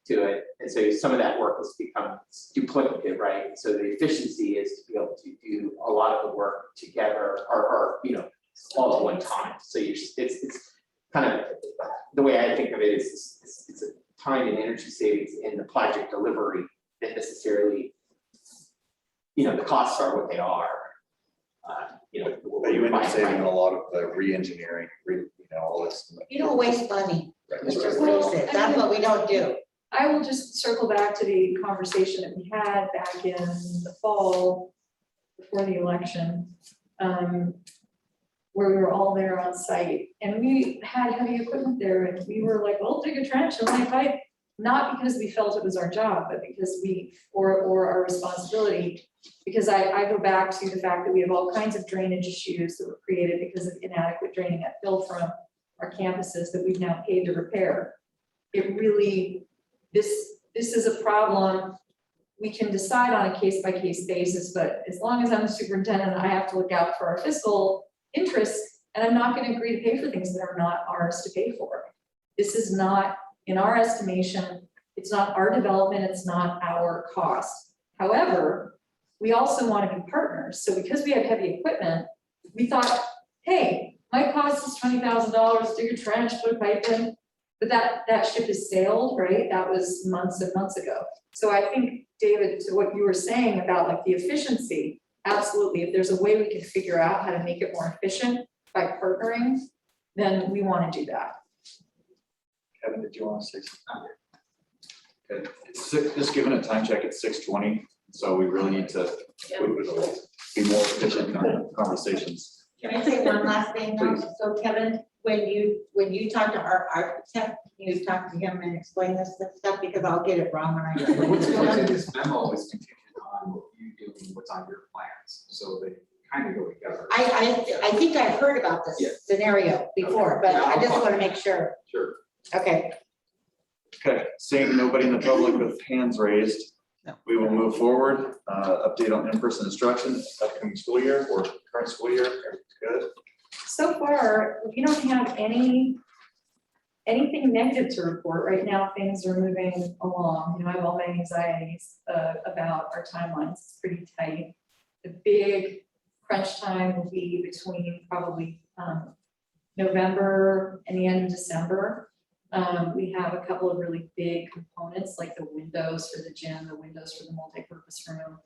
to it, and so some of that work has become duplicative, right? So the efficiency is to be able to do a lot of the work together, or you know, all at one time. So it's kind of, the way I think of it is it's a time and energy savings in the project delivery than necessarily, you know, the costs are what they are. You know, But you end up saving a lot of the re-engineering, you know, all this. You don't waste money. Let's just Well, face it. I That's mean- what we don't do. I will just circle back to the conversation that we had back in the fall before the election, where we were all there on site, and we had heavy equipment there, and we were like, well, dig a trench, and like, not because we felt it was our job, but because or our responsibility, because I go back to the fact that we have all kinds of drainage issues that were created because of inadequate draining at Philfrom, our campuses that we've now paid to repair. It really, this is a problem. We can decide on a case-by-case basis, but as long as I'm the superintendent, I have to look out for our fiscal interests, and I'm not going to agree to pay for things that are not ours to pay for. This is not, in our estimation, it's not our development, it's not our cost. However, we also want to be partners. So because we have heavy equipment, we thought, hey, my cost is $20,000, dig a trench, put a pipe in. But that ship has sailed, right? That was months and months ago. So I think, David, to what you were saying about like the efficiency, absolutely. If there's a way we can figure out how to make it more efficient by partnering, then we want to do that. Kevin, did you want to say something? Okay, just given a time check, it's 6:20, so we really need to be more efficient in our conversations. Can I say one last thing though? So Kevin, when you talk to our architect, you talk to him and explain this stuff, because I'll get it wrong when I. What's in this memo is contingent on what you do and what's on your plans, so they kind of go together. I think I've heard about Yeah. this scenario before, but I just want to make sure. Sure. Okay. Okay, seeing nobody in the public with hands raised, No. we will move forward. Update on in-person instruction, upcoming school year or current school year, everything's good. So far, we don't have anything negative to report. Right now, things are moving along. You know, I have all my anxieties about our timelines. It's pretty tight. The big crunch time will be between probably November and the end of December. We have a couple of really big components like the windows for the gym, the windows for the multipurpose room,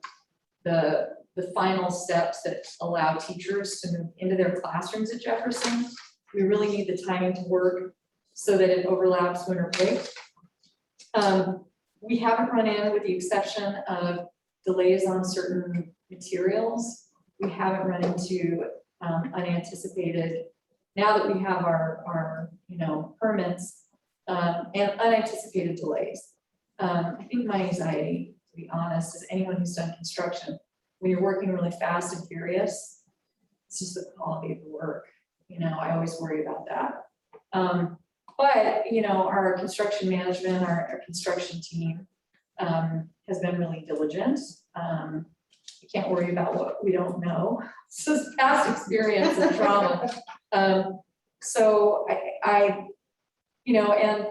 the final steps that allow teachers to move into their classrooms at Jefferson. We really need the timing to work so that it overlaps winter break. We haven't run in, with the exception of delays on certain materials. We haven't run into unanticipated, now that we have our permits, and unanticipated delays. I think my anxiety, to be honest, is anyone who's done construction, when you're working really fast and furious, it's just the quality of the work. I always worry about that. But our construction management, our construction team has been really diligent. You can't worry about what we don't know. It's just past experience and trauma. So I and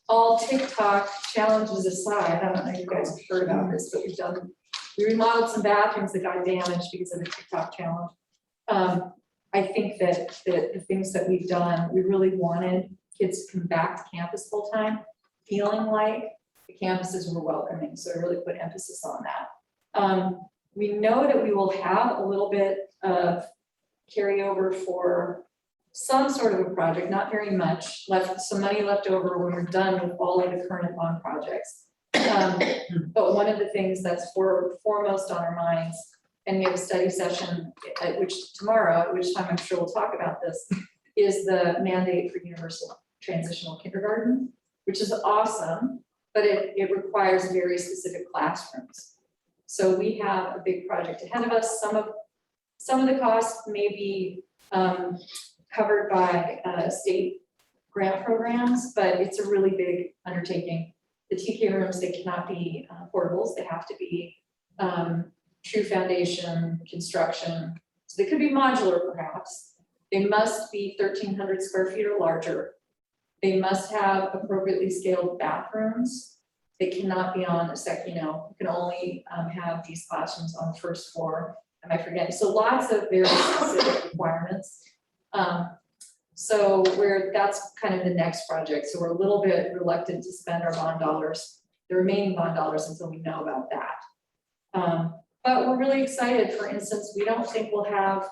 all TikTok challenges aside, I don't know if you guys have heard about this, but we remodeled some bathrooms that got damaged because of the TikTok challenge. I think that the things that we've done, we really wanted kids to come back to campus full time, feeling like the campuses were welcoming. So I really put emphasis on that. We know that we will have a little bit of carryover for some sort of a project, not very much, some money left over when we're done with all of the current bond projects. But one of the things that's foremost on our minds, and we have a study session tomorrow, at which time I'm sure we'll talk about this, is the mandate for universal transitional kindergarten, which is awesome, but it requires very specific classrooms. So we have a big project ahead of us. Some of the costs may be covered by state grant programs, but it's a really big undertaking. The TK rooms, they cannot be portables. They have to be true foundation construction. So they could be modular perhaps. They must be 1,300 square feet or larger. They must have appropriately scaled bathrooms. They cannot be on a second, you can only have these classrooms on the first floor. Am I forgetting? So lots of very specific requirements. So that's kind of the next project. So we're a little bit reluctant to spend our bond dollars, the remaining bond dollars, until we know about that. But we're really excited. For instance, we don't think we'll have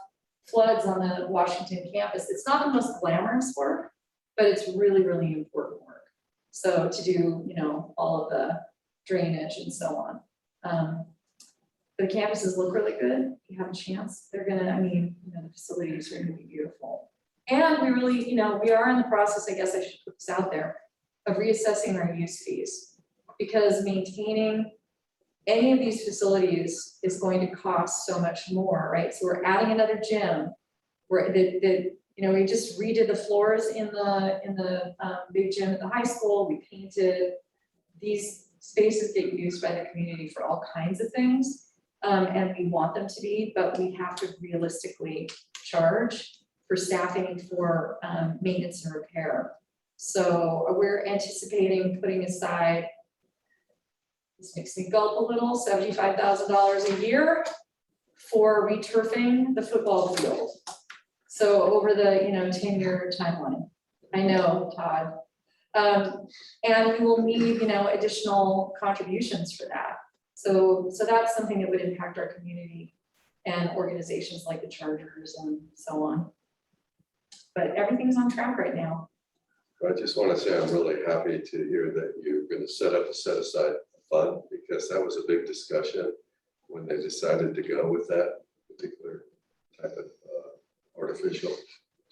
floods on the Washington campus. It's not the most glamorous work, but it's really, really important work. So to do, all of the drainage and so on. The campuses look really good. If you have a chance, they're gonna, the facilities are gonna be beautiful. And we really, we are in the process, I guess I should put this out there, of reassessing our use fees, because maintaining any of these facilities is going to cost so much more, right? So we're adding another gym. We just redid the floors in the big gym at the high school. We painted. These spaces get used by the community for all kinds of things, and we want them to be, but we have to realistically charge for staffing and for maintenance and repair. So we're anticipating putting aside, this makes me gulp a little, $75,000 a year for returfing the football field. So over the 10-year timeline. I know, Todd. And we will need additional contributions for that. So that's something that would impact our community and organizations like the Chargers and so on. But everything's on track right now. I just want to say I'm really happy to hear that you're going to set aside fund, because that was a big discussion when they decided to go with that particular type of artificial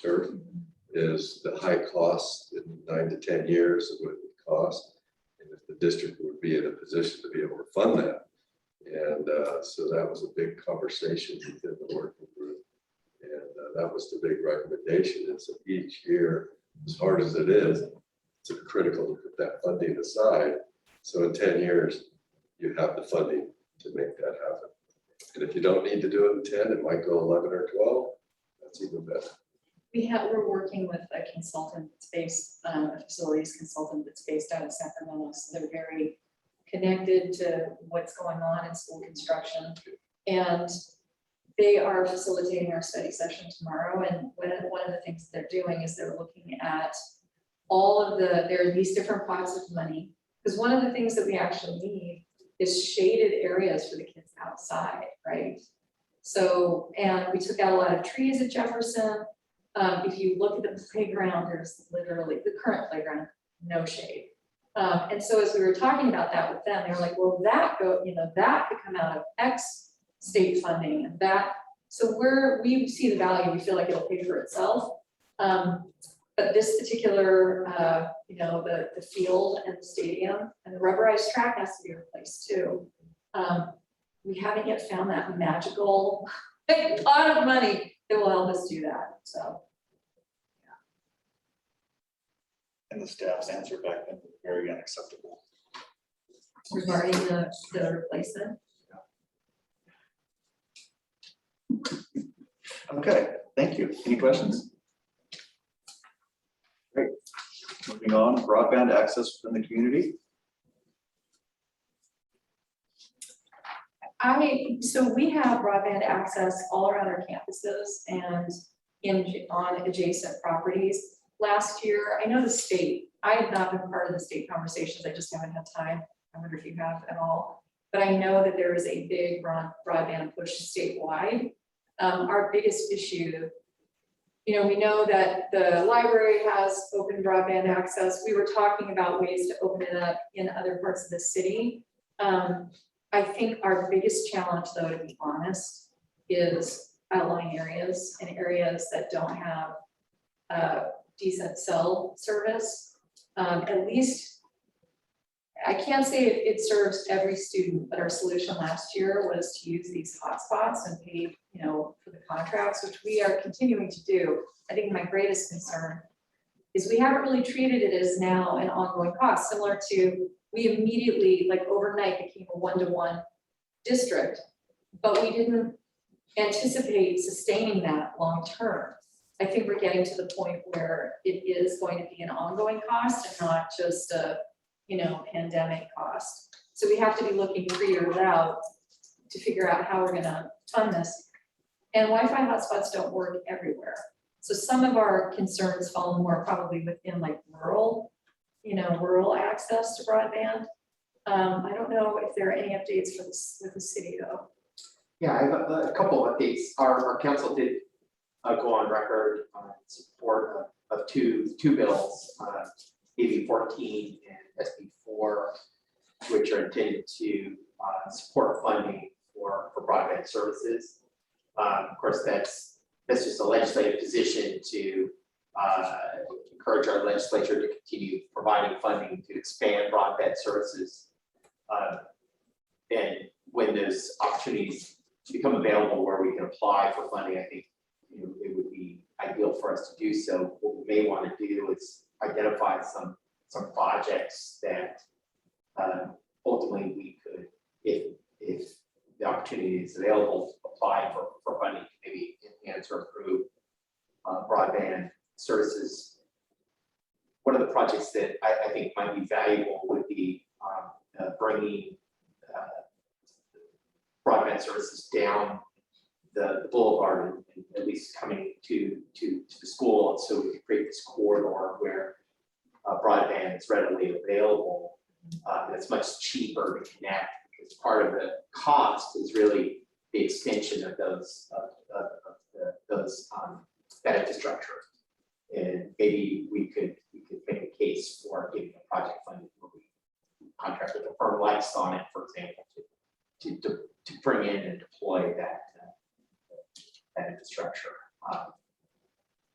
turf, is the high cost in 9 to 10 years of what it would cost, and if the district would be in a position to be able to fund that. And so that was a big conversation within the working group, and that was the big recommendation. And so each year, as hard as it is, it's critical to put that funding aside. So in 10 years, you have the funding to make that happen. And if you don't need to do it in 10, it might go 11 or 12. That's even better. We're working with a consultant that's based, a facilities consultant that's based out of Sacramento. So they're very connected to what's going on in school construction. And they are facilitating our study session tomorrow, and one of the things they're doing is they're looking at all of there are these different pots of money. Because one of the things that we actually need is shaded areas for the kids outside, right? So, and we took out a lot of trees at Jefferson. If you look at the playground, there's literally, the current playground, no shade. And so as we were talking about that with them, they were like, well, that could come out of X state funding and that. So we see the value, we feel like it'll pay for itself. But this particular, the field and the stadium and the rubberized track has to be replaced too. We haven't yet found that magical pot of money that will help us do that, so. And the staff's answer back then was very unacceptable. Regarding the replacement. Okay, thank you. Any questions? Great. Moving on, broadband access within the community. So we have broadband access all around our campuses and on adjacent properties. Last year, I know the state, I have not been part of the state conversations, I just haven't had time. I wonder if you have at all. But I know that there is a big broadband push statewide. Our biggest issue, we know that the library has open broadband access. We were talking about ways to open it up in other parts of the city. I think our biggest challenge, though, to be honest, is outlying areas and areas that don't have decent cell service. At least, I can't say it serves every student, but our solution last year was to use these hotspots and pay, for the contracts, which we are continuing to do. I think my greatest concern is we haven't really treated it as now an ongoing cost, similar to we immediately, like overnight, became a one-to-one district, but we didn't anticipate sustaining that long-term. I think we're getting to the point where it is going to be an ongoing cost and not just a, pandemic cost. So we have to be looking 3 years out to figure out how we're gonna fund this. And Wi-Fi hotspots don't work everywhere. So some of our concerns fall more probably within like rural access to broadband. I don't know if there are any updates for this with the city though. Yeah, I have a couple of updates. Our council did go on record in support of two bills, AB 14 and SB 4, which are intended to support funding for broadband services. Of course, that's just a legislative position to encourage our legislature to continue providing funding to expand broadband services. And when those opportunities become available where we can apply for funding, I think it would be ideal for us to do so. What we may want to do is identify some projects that ultimately we could, if the opportunity is available, apply for funding to maybe enhance or improve broadband services. One of the projects that I think might be valuable would be bringing broadband services down the boulevard and at least coming to the school, so we can create this corridor where broadband is readily available. And it's much cheaper to connect because part of the cost is really the extension of that infrastructure. And maybe we could make a case for getting a project funded where we contract with a firm like Sonnet, for example, to bring in and deploy that infrastructure.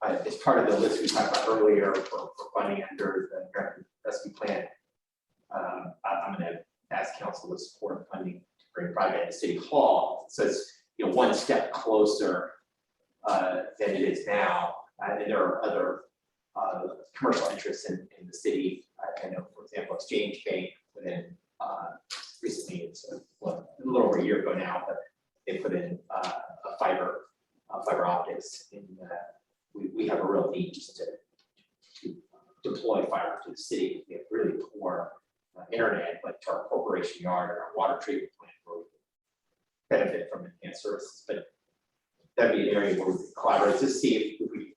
As part of the list we talked about earlier for funding under the American Rescue Plan, I'm going to ask council to support funding to bring broadband to City Hall. So it's one step closer than it is now. And there are other commercial interests in the city. I know, for example, Exchange Bank within recently, it's a little over a year ago now, but they put in a fiber optics. We have a real need just to deploy fiber to the city. We have really poor internet, like to our corporation yard and our water treatment plant, where we can benefit from enhanced services. But that'd be an area where we could collaborate to see if we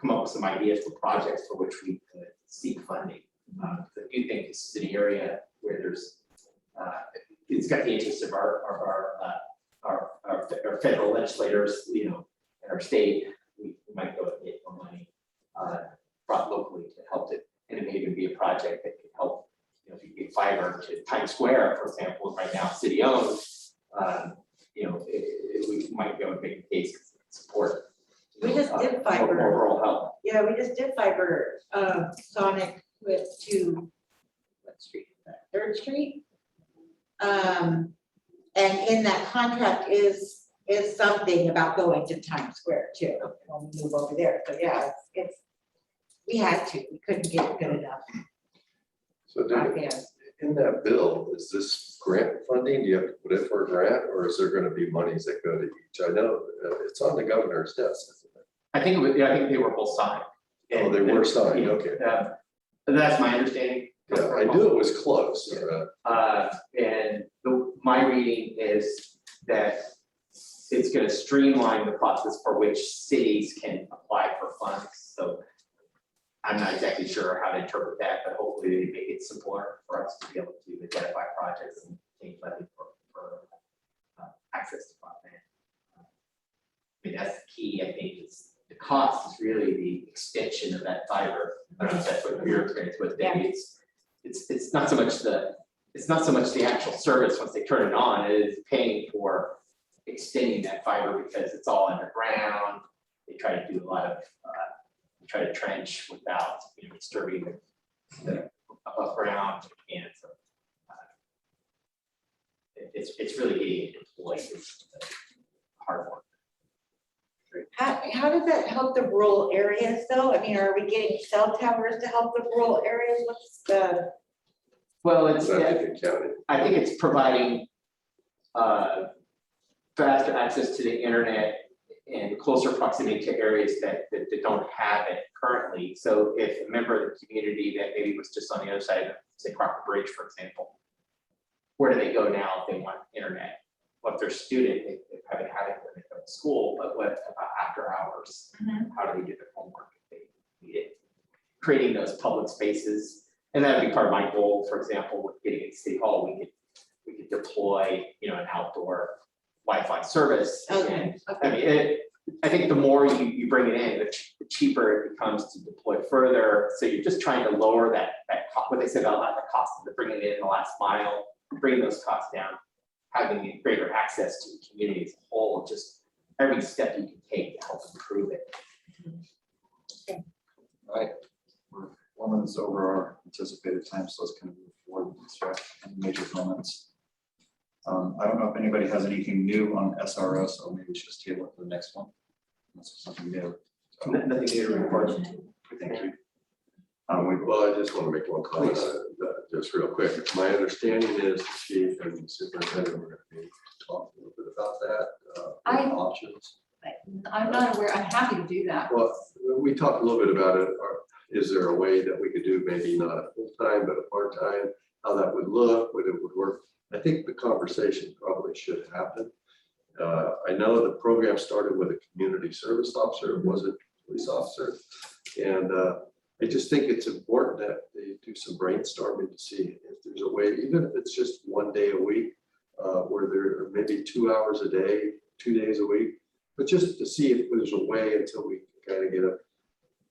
come up with some ideas for projects for which we could seek funding. I do think this is an area where there's, it's got the interest of our federal legislators, you know, and our state. We might go and get more money brought locally to help it, and it may even be a project that could help. You know, if you get fiber to Times Square, for example, right now city owned, you know, we might go and make a case to support. We just did fiber. More rural health. Yeah, we just did fiber, Sonic with what street, is that? 3rd Street? And in that contract is something about going to Times Square too, when we move over there. So yeah, it's, we had to, we couldn't get it good enough. So in that bill, is this grant funding? Do you have to put in for a grant, or is there going to be monies that go to each? I know it's on the governor's desk, isn't it? I think it was, yeah, I think they were both signed. Oh, they were signed, you know, okay. That's my understanding. Yeah, I knew it was close. And my reading is that it's gonna streamline the process for which cities can apply for funds, so I'm not exactly sure how to interpret that, but hopefully they make it simpler for us to be able to identify projects and take money for access to broadband. I mean, that's the key, I think, is the cost is really the extension of that fiber. I don't know if that's what your experience with, Debbie. It's not so much the actual service once they turn it on, it is paying for extending that fiber because it's all underground. They try to do a lot of try to trench without, you know, disturbing the above ground and so it's really getting it deployed. It's hard work. How does that help the rural areas though? I mean, are we getting cell towers to help the rural areas? What's the? Well, it's, I think it's providing faster access to the internet and closer proximity to areas that don't have it currently. So if a member of the community that maybe was just on the other side of, say, Crocker Bridge, for example, where do they go now if they want internet? Well, if they're a student, they probably have it when they go to school, but what about after hours? How do they do their homework if they need it? Creating those public spaces, and that would be part of my goal, for example, with getting at City Hall, we could deploy, you know, an outdoor Wi-Fi service. Okay. I mean, I think the more you bring it in, the cheaper it becomes to deploy further. So you're just trying to lower that what they said about the cost of bringing it in the last mile, bringing those costs down, having greater access to the community as a whole, just every step you can take to help improve it. All right, we're 1 minute over our anticipated time, so let's kind of move forward with this. Any major comments? I don't know if anybody has anything new on SRO, so maybe we should just table it for the next one. Unless there's something new. Nothing new to report. Thank you. Well, I just want to make one comment, just real quick. My understanding is the chief and the superintendent are going to be talking a little bit about that, options. I'm not aware, I'm happy to do that. Well, we talked a little bit about it. Is there a way that we could do maybe not a full-time, but a part-time? How that would look, what it would work? I think the conversation probably should happen. I know the program started with a community service officer, it wasn't a police officer. And I just think it's important that they do some brainstorming to see if there's a way, even if it's just 1 day a week, where there are maybe 2 hours a day, 2 days a week, but just to see if there's a way until we kind of get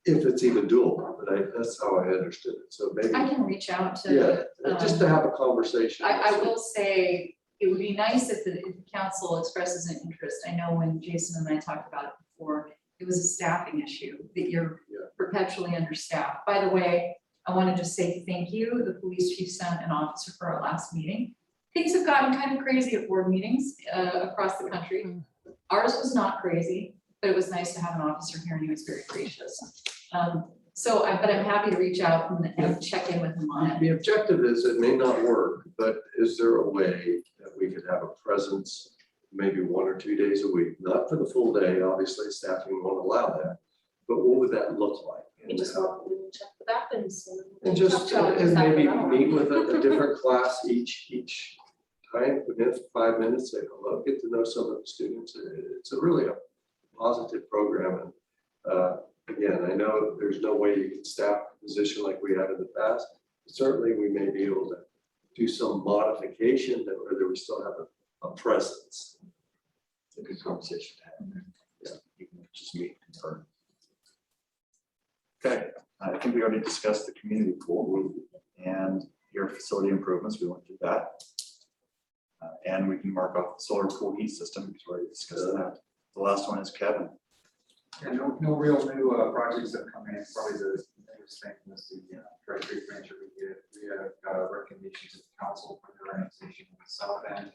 if it's even doable. But that's how I understood it. So maybe. I can reach out to. Yeah, just to have a conversation. I will say, it would be nice if the council expresses an interest. I know when Jason and I talked about it before, it was a staffing issue, that you're perpetually understaffed. By the way, I want to just say thank you. The police chief sent an officer for our last meeting. Things have gotten kind of crazy at board meetings across the country. Ours was not crazy, but it was nice to have an officer here, and he was very gracious. But I'm happy to reach out and check in with him on it. The objective is, it may not work, but is there a way that we could have a presence maybe 1 or 2 days a week, not for the full day, obviously staffing won't allow that, but what would that look like? You just walk in and check the bathrooms. And just, and maybe meet with a different class each time, within 5 minutes, say hello, get to know some of the students. It's a really positive program. And again, I know there's no way you can staff a position like we had in the past. Certainly, we may be able to do some modification that whether we still have a presence. It's a good conversation to have. Yeah, you can just meet and confirm. Okay, I think we already discussed the community pool and your facility improvements. We went through that. And we can mark off the solar pool heat system because we already discussed that. The last one is Kevin. Yeah, no real new projects that come in. Probably the biggest thing was the Dry Creek Rancher we did. We have got a recommendation to the council for their annexation of the south end.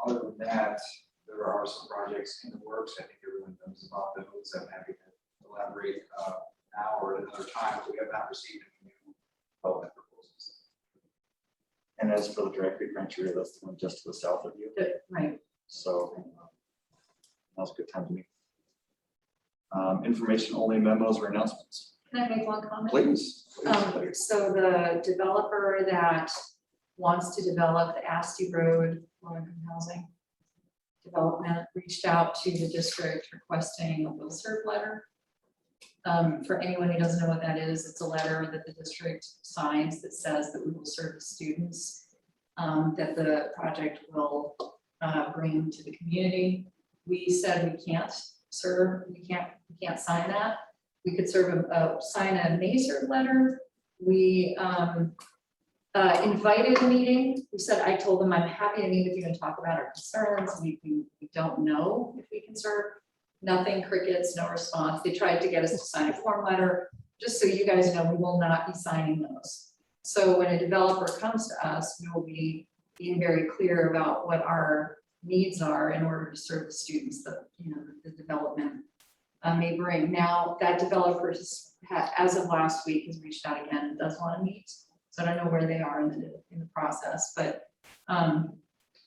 Other than that, there are some projects in the works. I think everyone knows about those. I'm happy to elaborate now or at another time. We have not received any new development proposals. And as for the Dry Creek Rancher, that's the one just to the south of you. Right. So now's a good time to meet. Information only memos or announcements. Can I make one comment? Please. So the developer that wants to develop the Asti Road low-income housing development reached out to the district requesting a will serve letter. For anyone who doesn't know what that is, it's a letter that the district signs that says that we will serve the students that the project will bring to the community. We said we can't serve, we can't sign that. We could sign a may serve letter. We invited a meeting. We said, I told them I'm happy to meet with you and talk about our concerns. We don't know if we can serve. Nothing, crickets, no response. They tried to get us to sign a form letter. Just so you guys know, we will not be signing those. So when a developer comes to us, we will be being very clear about what our needs are in order to serve the students that the development may bring. Now, that developer as of last week has reached out again and does want to meet. So I don't know where they are in the process, but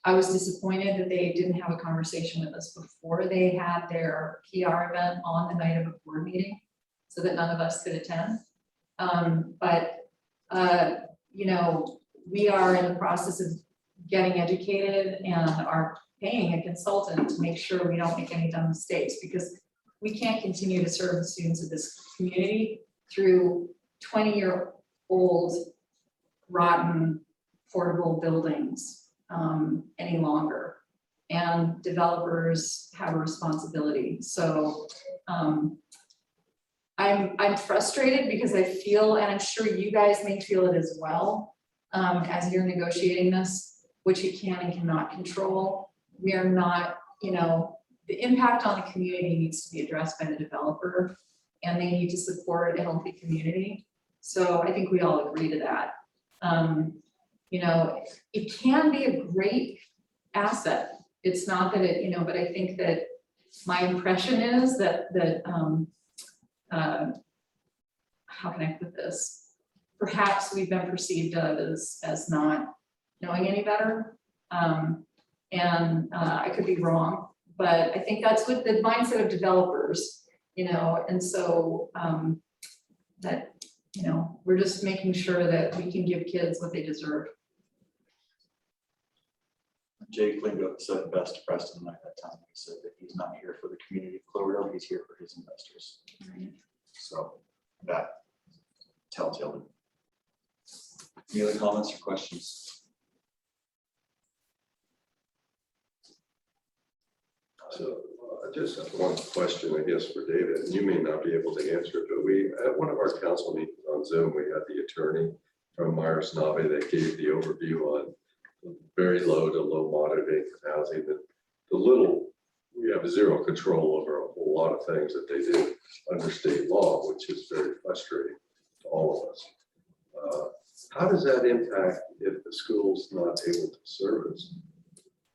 I was disappointed that they didn't have a conversation with us before they had their PR event on the night of a board meeting, so that none of us could attend. We are in the process of getting educated and are paying a consultant to make sure we don't make any dumb mistakes, because we can't continue to serve the students of this community through 20-year-old rotten portable buildings any longer. And developers have a responsibility. So I'm frustrated because I feel, and I'm sure you guys may feel it as well, as you're negotiating this, which you can and cannot control. We are not, the impact on the community needs to be addressed by the developer, and they need to support a healthy community. So I think we all agree to that. It can be a great asset. It's not that it, but I think that my impression is that how can I put this? Perhaps we've been perceived of as not knowing any better. I could be wrong, but I think that's what the mindset of developers, and so we're just making sure that we can give kids what they deserve. Jay Klingo said it best to Preston and I that time. He said that he's not here for the community of Cloverdale, he's here for his investors. Right. So that telltale. Any other comments or questions? So I just have one question, I guess, for David, and you may not be able to answer it, but at one of our council meetings on Zoom, we had the attorney from Myers Navi that gave the overview on very low to low moderate income housing, and we have zero control over a whole lot of things that they do under state law, which is very frustrating to all of us. How does that impact if the school's not able to service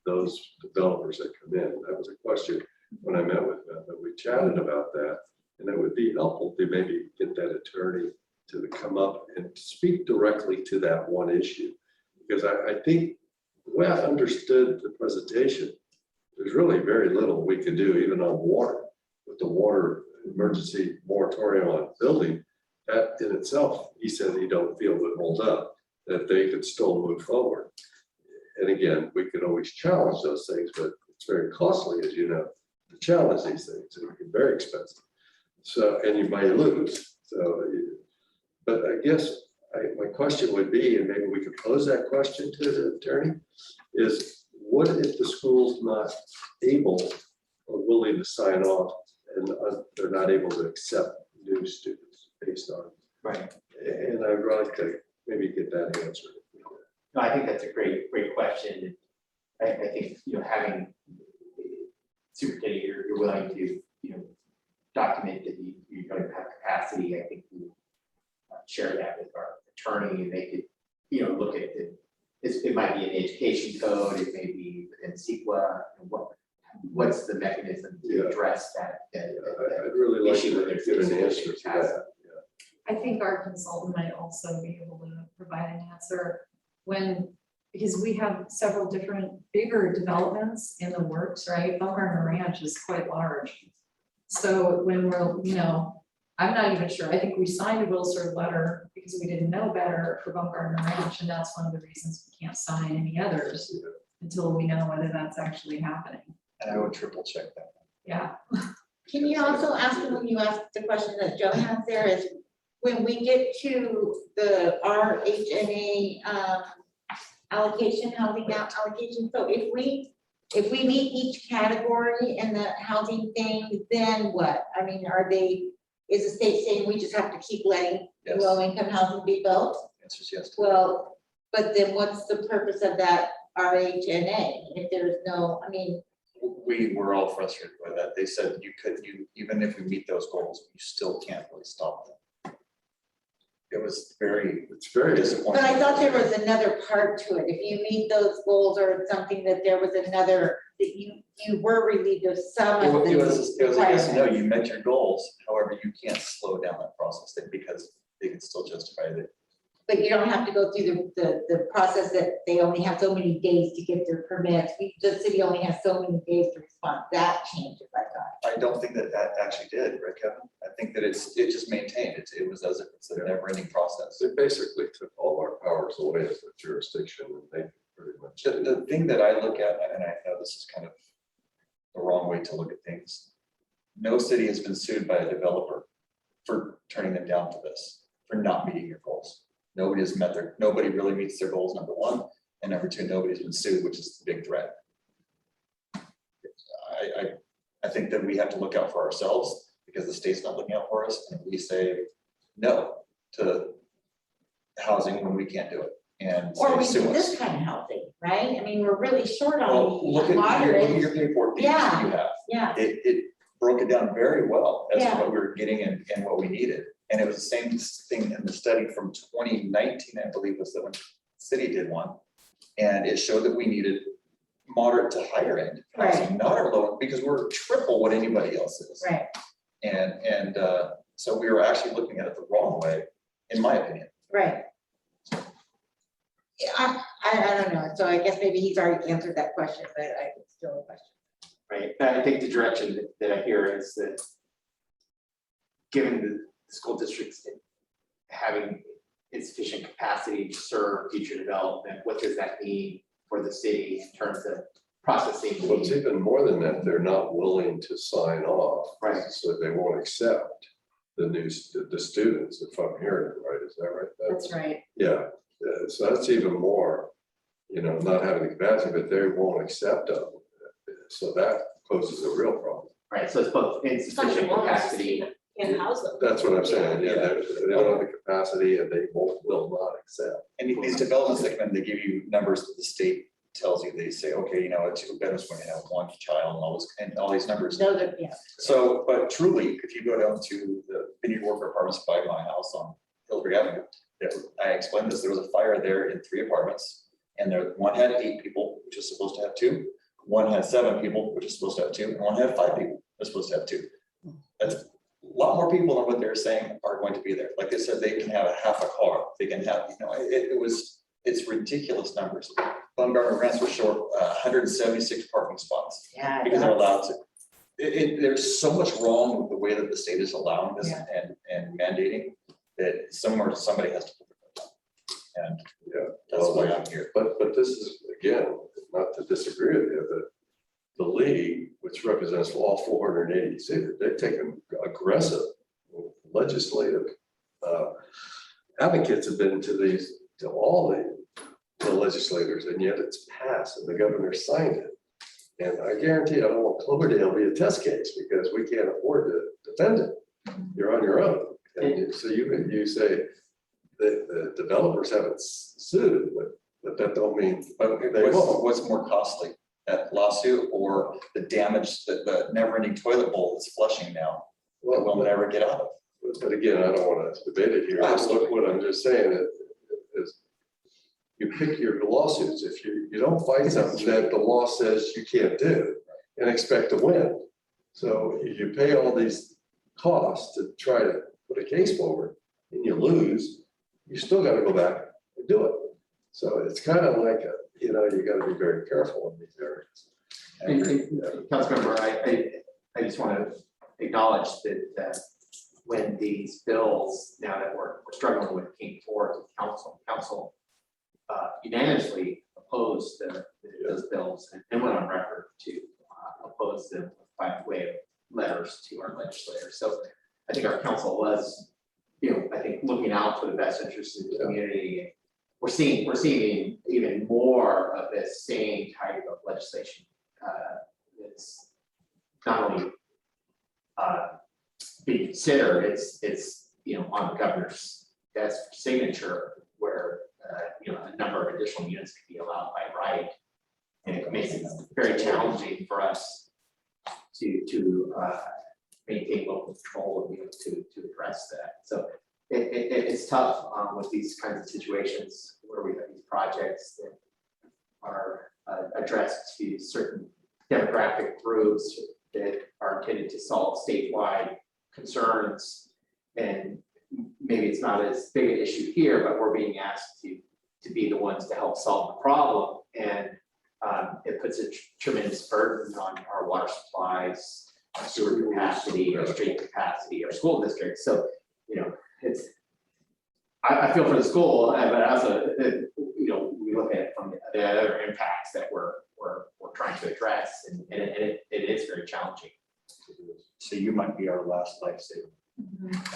those developers that come in? That was a question when I met with them, but we chatted about that, and it would be helpful to maybe get that attorney to come up and speak directly to that one issue. Because I think the way I understood the presentation, there's really very little we could do even on water. With the water emergency moratorium on building, that in itself, he said he don't feel it holds up, that they could still move forward. And again, we could always challenge those things, but it's very costly, as you know, to challenge these things, it would be very expensive. So, and you might lose, but I guess my question would be, and maybe we could pose that question to the attorney, is what if the school's not able or willing to sign off and they're not able to accept new students based on? Right. And I'd like to maybe get that answered. No, I think that's a great question. I think, having superintendent, you're willing to, document that you're going to have capacity. I think we share that with our attorney, and they could, look at it might be an education code, it may be within CEQA, and what's the mechanism to address that? I'd really like issue to with their get an specific answer to capacity. that. I think our consultant might also be able to provide an answer because we have several different bigger developments in the works, right? Baumgartner Ranch is quite large. So when we're, I'm not even sure, I think we signed a will serve letter because we didn't know better for Baumgartner Ranch, and that's one of the reasons we can't sign any others until we know whether that's actually happening. And I would triple check that. Yeah. Can you also ask them, when you ask the question that Joe has there, is when we get to the RHNA allocation, housing allocation, so if we meet each category in the housing thing, then what? I mean, is the state saying we just have to keep letting Yes. low income housing be built? Answer is yes. Well, but then what's the purpose of that RHNA if there's no, We were all frustrated by that. They said even if we meet those goals, you still can't really stop them. It was it's very disappointing. but I thought there was another part to it. If you meet those goals or something, that there was another, that you were relieved of some of the It was a yes and no, requirements. you met your goals, however, you can't slow down that process because they can still justify it. But you don't have to go through the process that they only have so many days to get their permits. The city only has so many days to respond. That changes, I thought. I don't think that actually did, right, Kevin? I think that it just maintained it. It was as if it's a never ending process. They basically took all our powers away as a jurisdiction, and they pretty much. The thing that I look at, and I know this is kind of the wrong way to look at things. No city has been sued by a developer for turning them down to this, for not meeting your goals. Nobody really meets their goals, number one, and number two, nobody's been sued, which is the big threat. I think that we have to look out for ourselves because the state's not looking out for us, and we say no to housing when we can't do it. And Or we sue do us. this kind of housing, right? I mean, we're really short on Well, look the at your moderate. paperwork that you have. Yeah, It broke it down very well as to Yeah. what we were getting and what we needed. And it was the same thing in the study from 2019, I believe, was the one the city did one. And it showed that we needed moderate to higher end housing, not our low, because we're triple what anybody else is. right. And so we were actually looking at it the wrong way, in my opinion. Right. Yeah, I don't know. So I guess maybe he's already answered that question, but it's still a question. Right, but I think the direction that I hear is that given the school districts having insufficient capacity to serve future development, what does that mean for the city in terms of processing? Well, it's even more than that, they're not willing to sign off. Right. So they won't accept the students, if I'm hearing it right, is that right? That's right. Yeah, so that's even more, not having the capacity, but they won't accept them. So that poses a real problem. Right, so it's both insufficient capacity. In-house them. That's what I'm saying, yeah, they don't have the capacity and they will not accept. And these developments that come in, they give you numbers that the state tells you. They say, okay, a 2-bedroom's going to have 1 child and all these numbers. Those are, yeah. So, but truly, if you go down to the vineyard worker apartments by my house on Hillsbury Avenue, I explained this, there was a fire there in 3 apartments. And one had 8 people, which is supposed to have 2. One had 7 people, which is supposed to have 2. And one had 5 people, that's supposed to have 2. That's a lot more people than what they're saying are going to be there. Like they said, they can have a half a car. They can have, it's ridiculous numbers. Baumgartner Ranch was short 176 parking spots Yeah. because they're allowed to. There's so much wrong with the way that the state is allowing this and mandating that somebody has to. And Yeah. that's why I'm here. But this is, again, not to disagree with you, but the league, which represents all 480 cities, they've taken aggressive legislative advocates have been to all the legislators, and yet it's passed and the governor signed it. And I guarantee I don't want Cloverdale to be a test case because we can't afford to defend it. You're on your own. And so you say that the developers haven't sued, but that don't mean they won't. What's more costly, that lawsuit or the damage that the never-ending toilet bowl is flushing now that we'll never get out of? But again, I don't want to debate it here. Absolutely. What I'm just saying is you pick your lawsuits. If you don't fight something that the law says you can't do and expect to win. So if you pay all these costs to try to put a case forward and you lose, you still got to go back and do it. So it's kind of like, you got to be very careful in these areas. And Councilmember, I just want to acknowledge that when these bills, now that we're struggling with, came forward to council unanimously opposed those bills and went on record to oppose them by way of letters to our legislators. So I think our council was, I think looking out for the best interests of the community. We're seeing even more of this same type of legislation. It's not only being considered, it's on the governor's desk signature where a number of additional units can be allowed by right, and it makes it very challenging for us to maintain local control and be able to address that. So it's tough with these kinds of situations where we have these projects that are addressed to certain demographic groups that are intended to solve statewide concerns. And maybe it's not as big an issue here, but we're being asked to be the ones to help solve the problem. And it puts a tremendous burden on our water supplies, our sewer capacity, our street capacity, our school districts. So, I feel for the school, but also, we look at it from the other impacts that we're trying to address, and it is very challenging. So you might be our last lifesaver.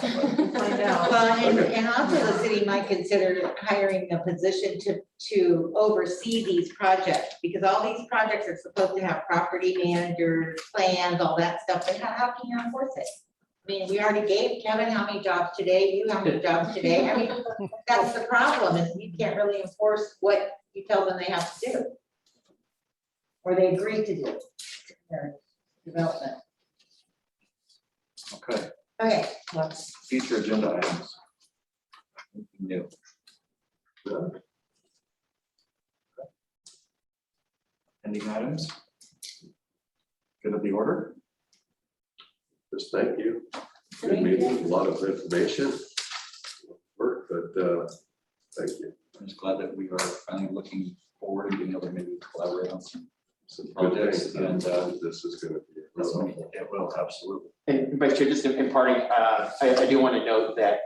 I know. Well, and also the city might consider hiring a position to oversee these projects, because all these projects are supposed to have property managers, plans, all that stuff, but how can you enforce it? I mean, we already gave Kevin how many jobs today, you how many jobs today, I mean, that's the problem, is you can't really enforce what you tell them they have to do. Or they agree to do, their development. Okay, Okay, future agenda items. New. Pending items? Good of the order? Just thank you. Good meeting, a lot of information. Work, but thank you. I'm just glad that we are finally looking forward and being able to maybe collaborate on some Good projects, things, and this is going to be. it will, absolutely. And Vice Chair, just in parting, I do want to note that,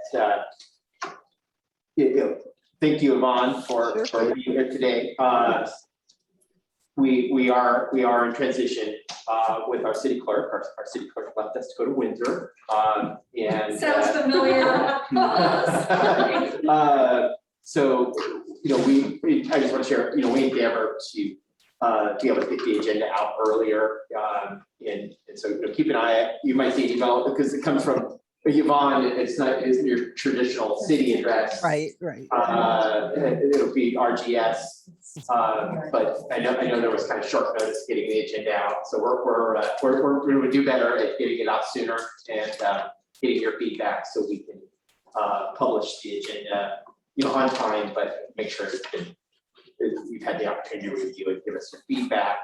thank you, Yvonne, for being here today. We are in transition with our city clerk. Our city clerk left us to go to Windsor. And Sounds familiar. So, I just want to share, we endeavor to be able to get the agenda out earlier. And so keep an eye out. You might see an email because it comes from Yvonne. It's not your traditional city address. Right. It'll be RGS. But I know there was kind of short notice getting the agenda out. So we're going to do better at getting it out sooner and getting your feedback so we can publish the agenda, on time, but make sure you've had the opportunity to review it, give us your feedback.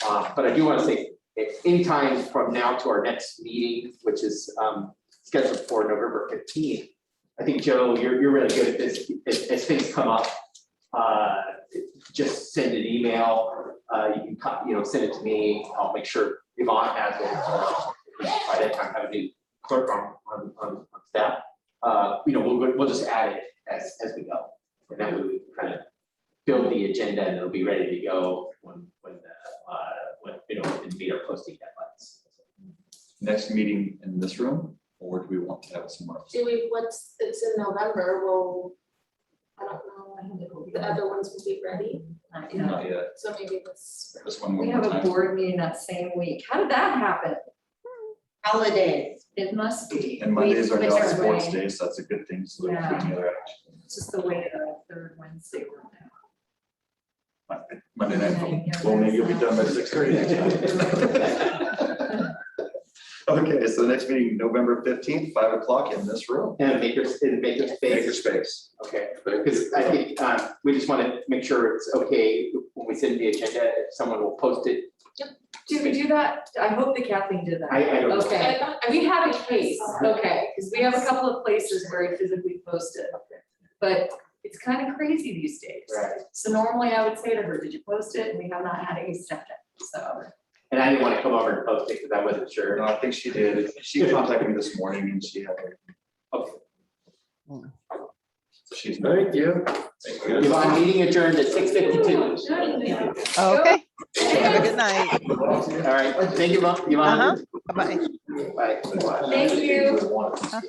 But I do want to say, anytime from now to our next meeting, which is scheduled for November 15th, I think, Joe, you're really good at this. As things come up, just send an email. You can send it to me. I'll make sure Yvonne has it. By that time, have a new clerk on staff. We'll just add it as we go, and then we kind of build the agenda, and it'll be ready to go when the meeting meet our posting deadlines. Next meeting in this room, or do we want to have it somewhere else? Do we, it's in November, well, I don't know, the other ones will be ready, Not yet. so maybe this. This one. We one have more a time. board meeting that same week. How did that happen? Holidays. It must be. And Mondays are Which not is sports way- days, so that's a good thing. So we don't do Yeah. any other action. It's just the way the third Wednesday worked out. Monday night, football. Well, maybe you'll be done by 6:30 next time. Okay, so the next meeting, November 15th, 5 o'clock in this room. And maker space. Space. Okay, because I think we just want to make sure it's okay when we send the agenda, if someone will post it. Did we do that? I hope that Kathleen did that. I don't know. Okay, we had a case, okay, because we have a couple of places where it physically posted. But it's kind of crazy these days. Right. So normally I would say to her, did you post it? And we have not had a second, so. And I didn't want to come over and post it because I wasn't sure. No, I think she did. She contacted me this morning and she had. Okay. She's. Thank you. Yvonne, meeting adjourned at 6:52. Okay, have a good night. All right, thank you, Yvonne. Bye-bye. Bye. Thank you. Uh-huh.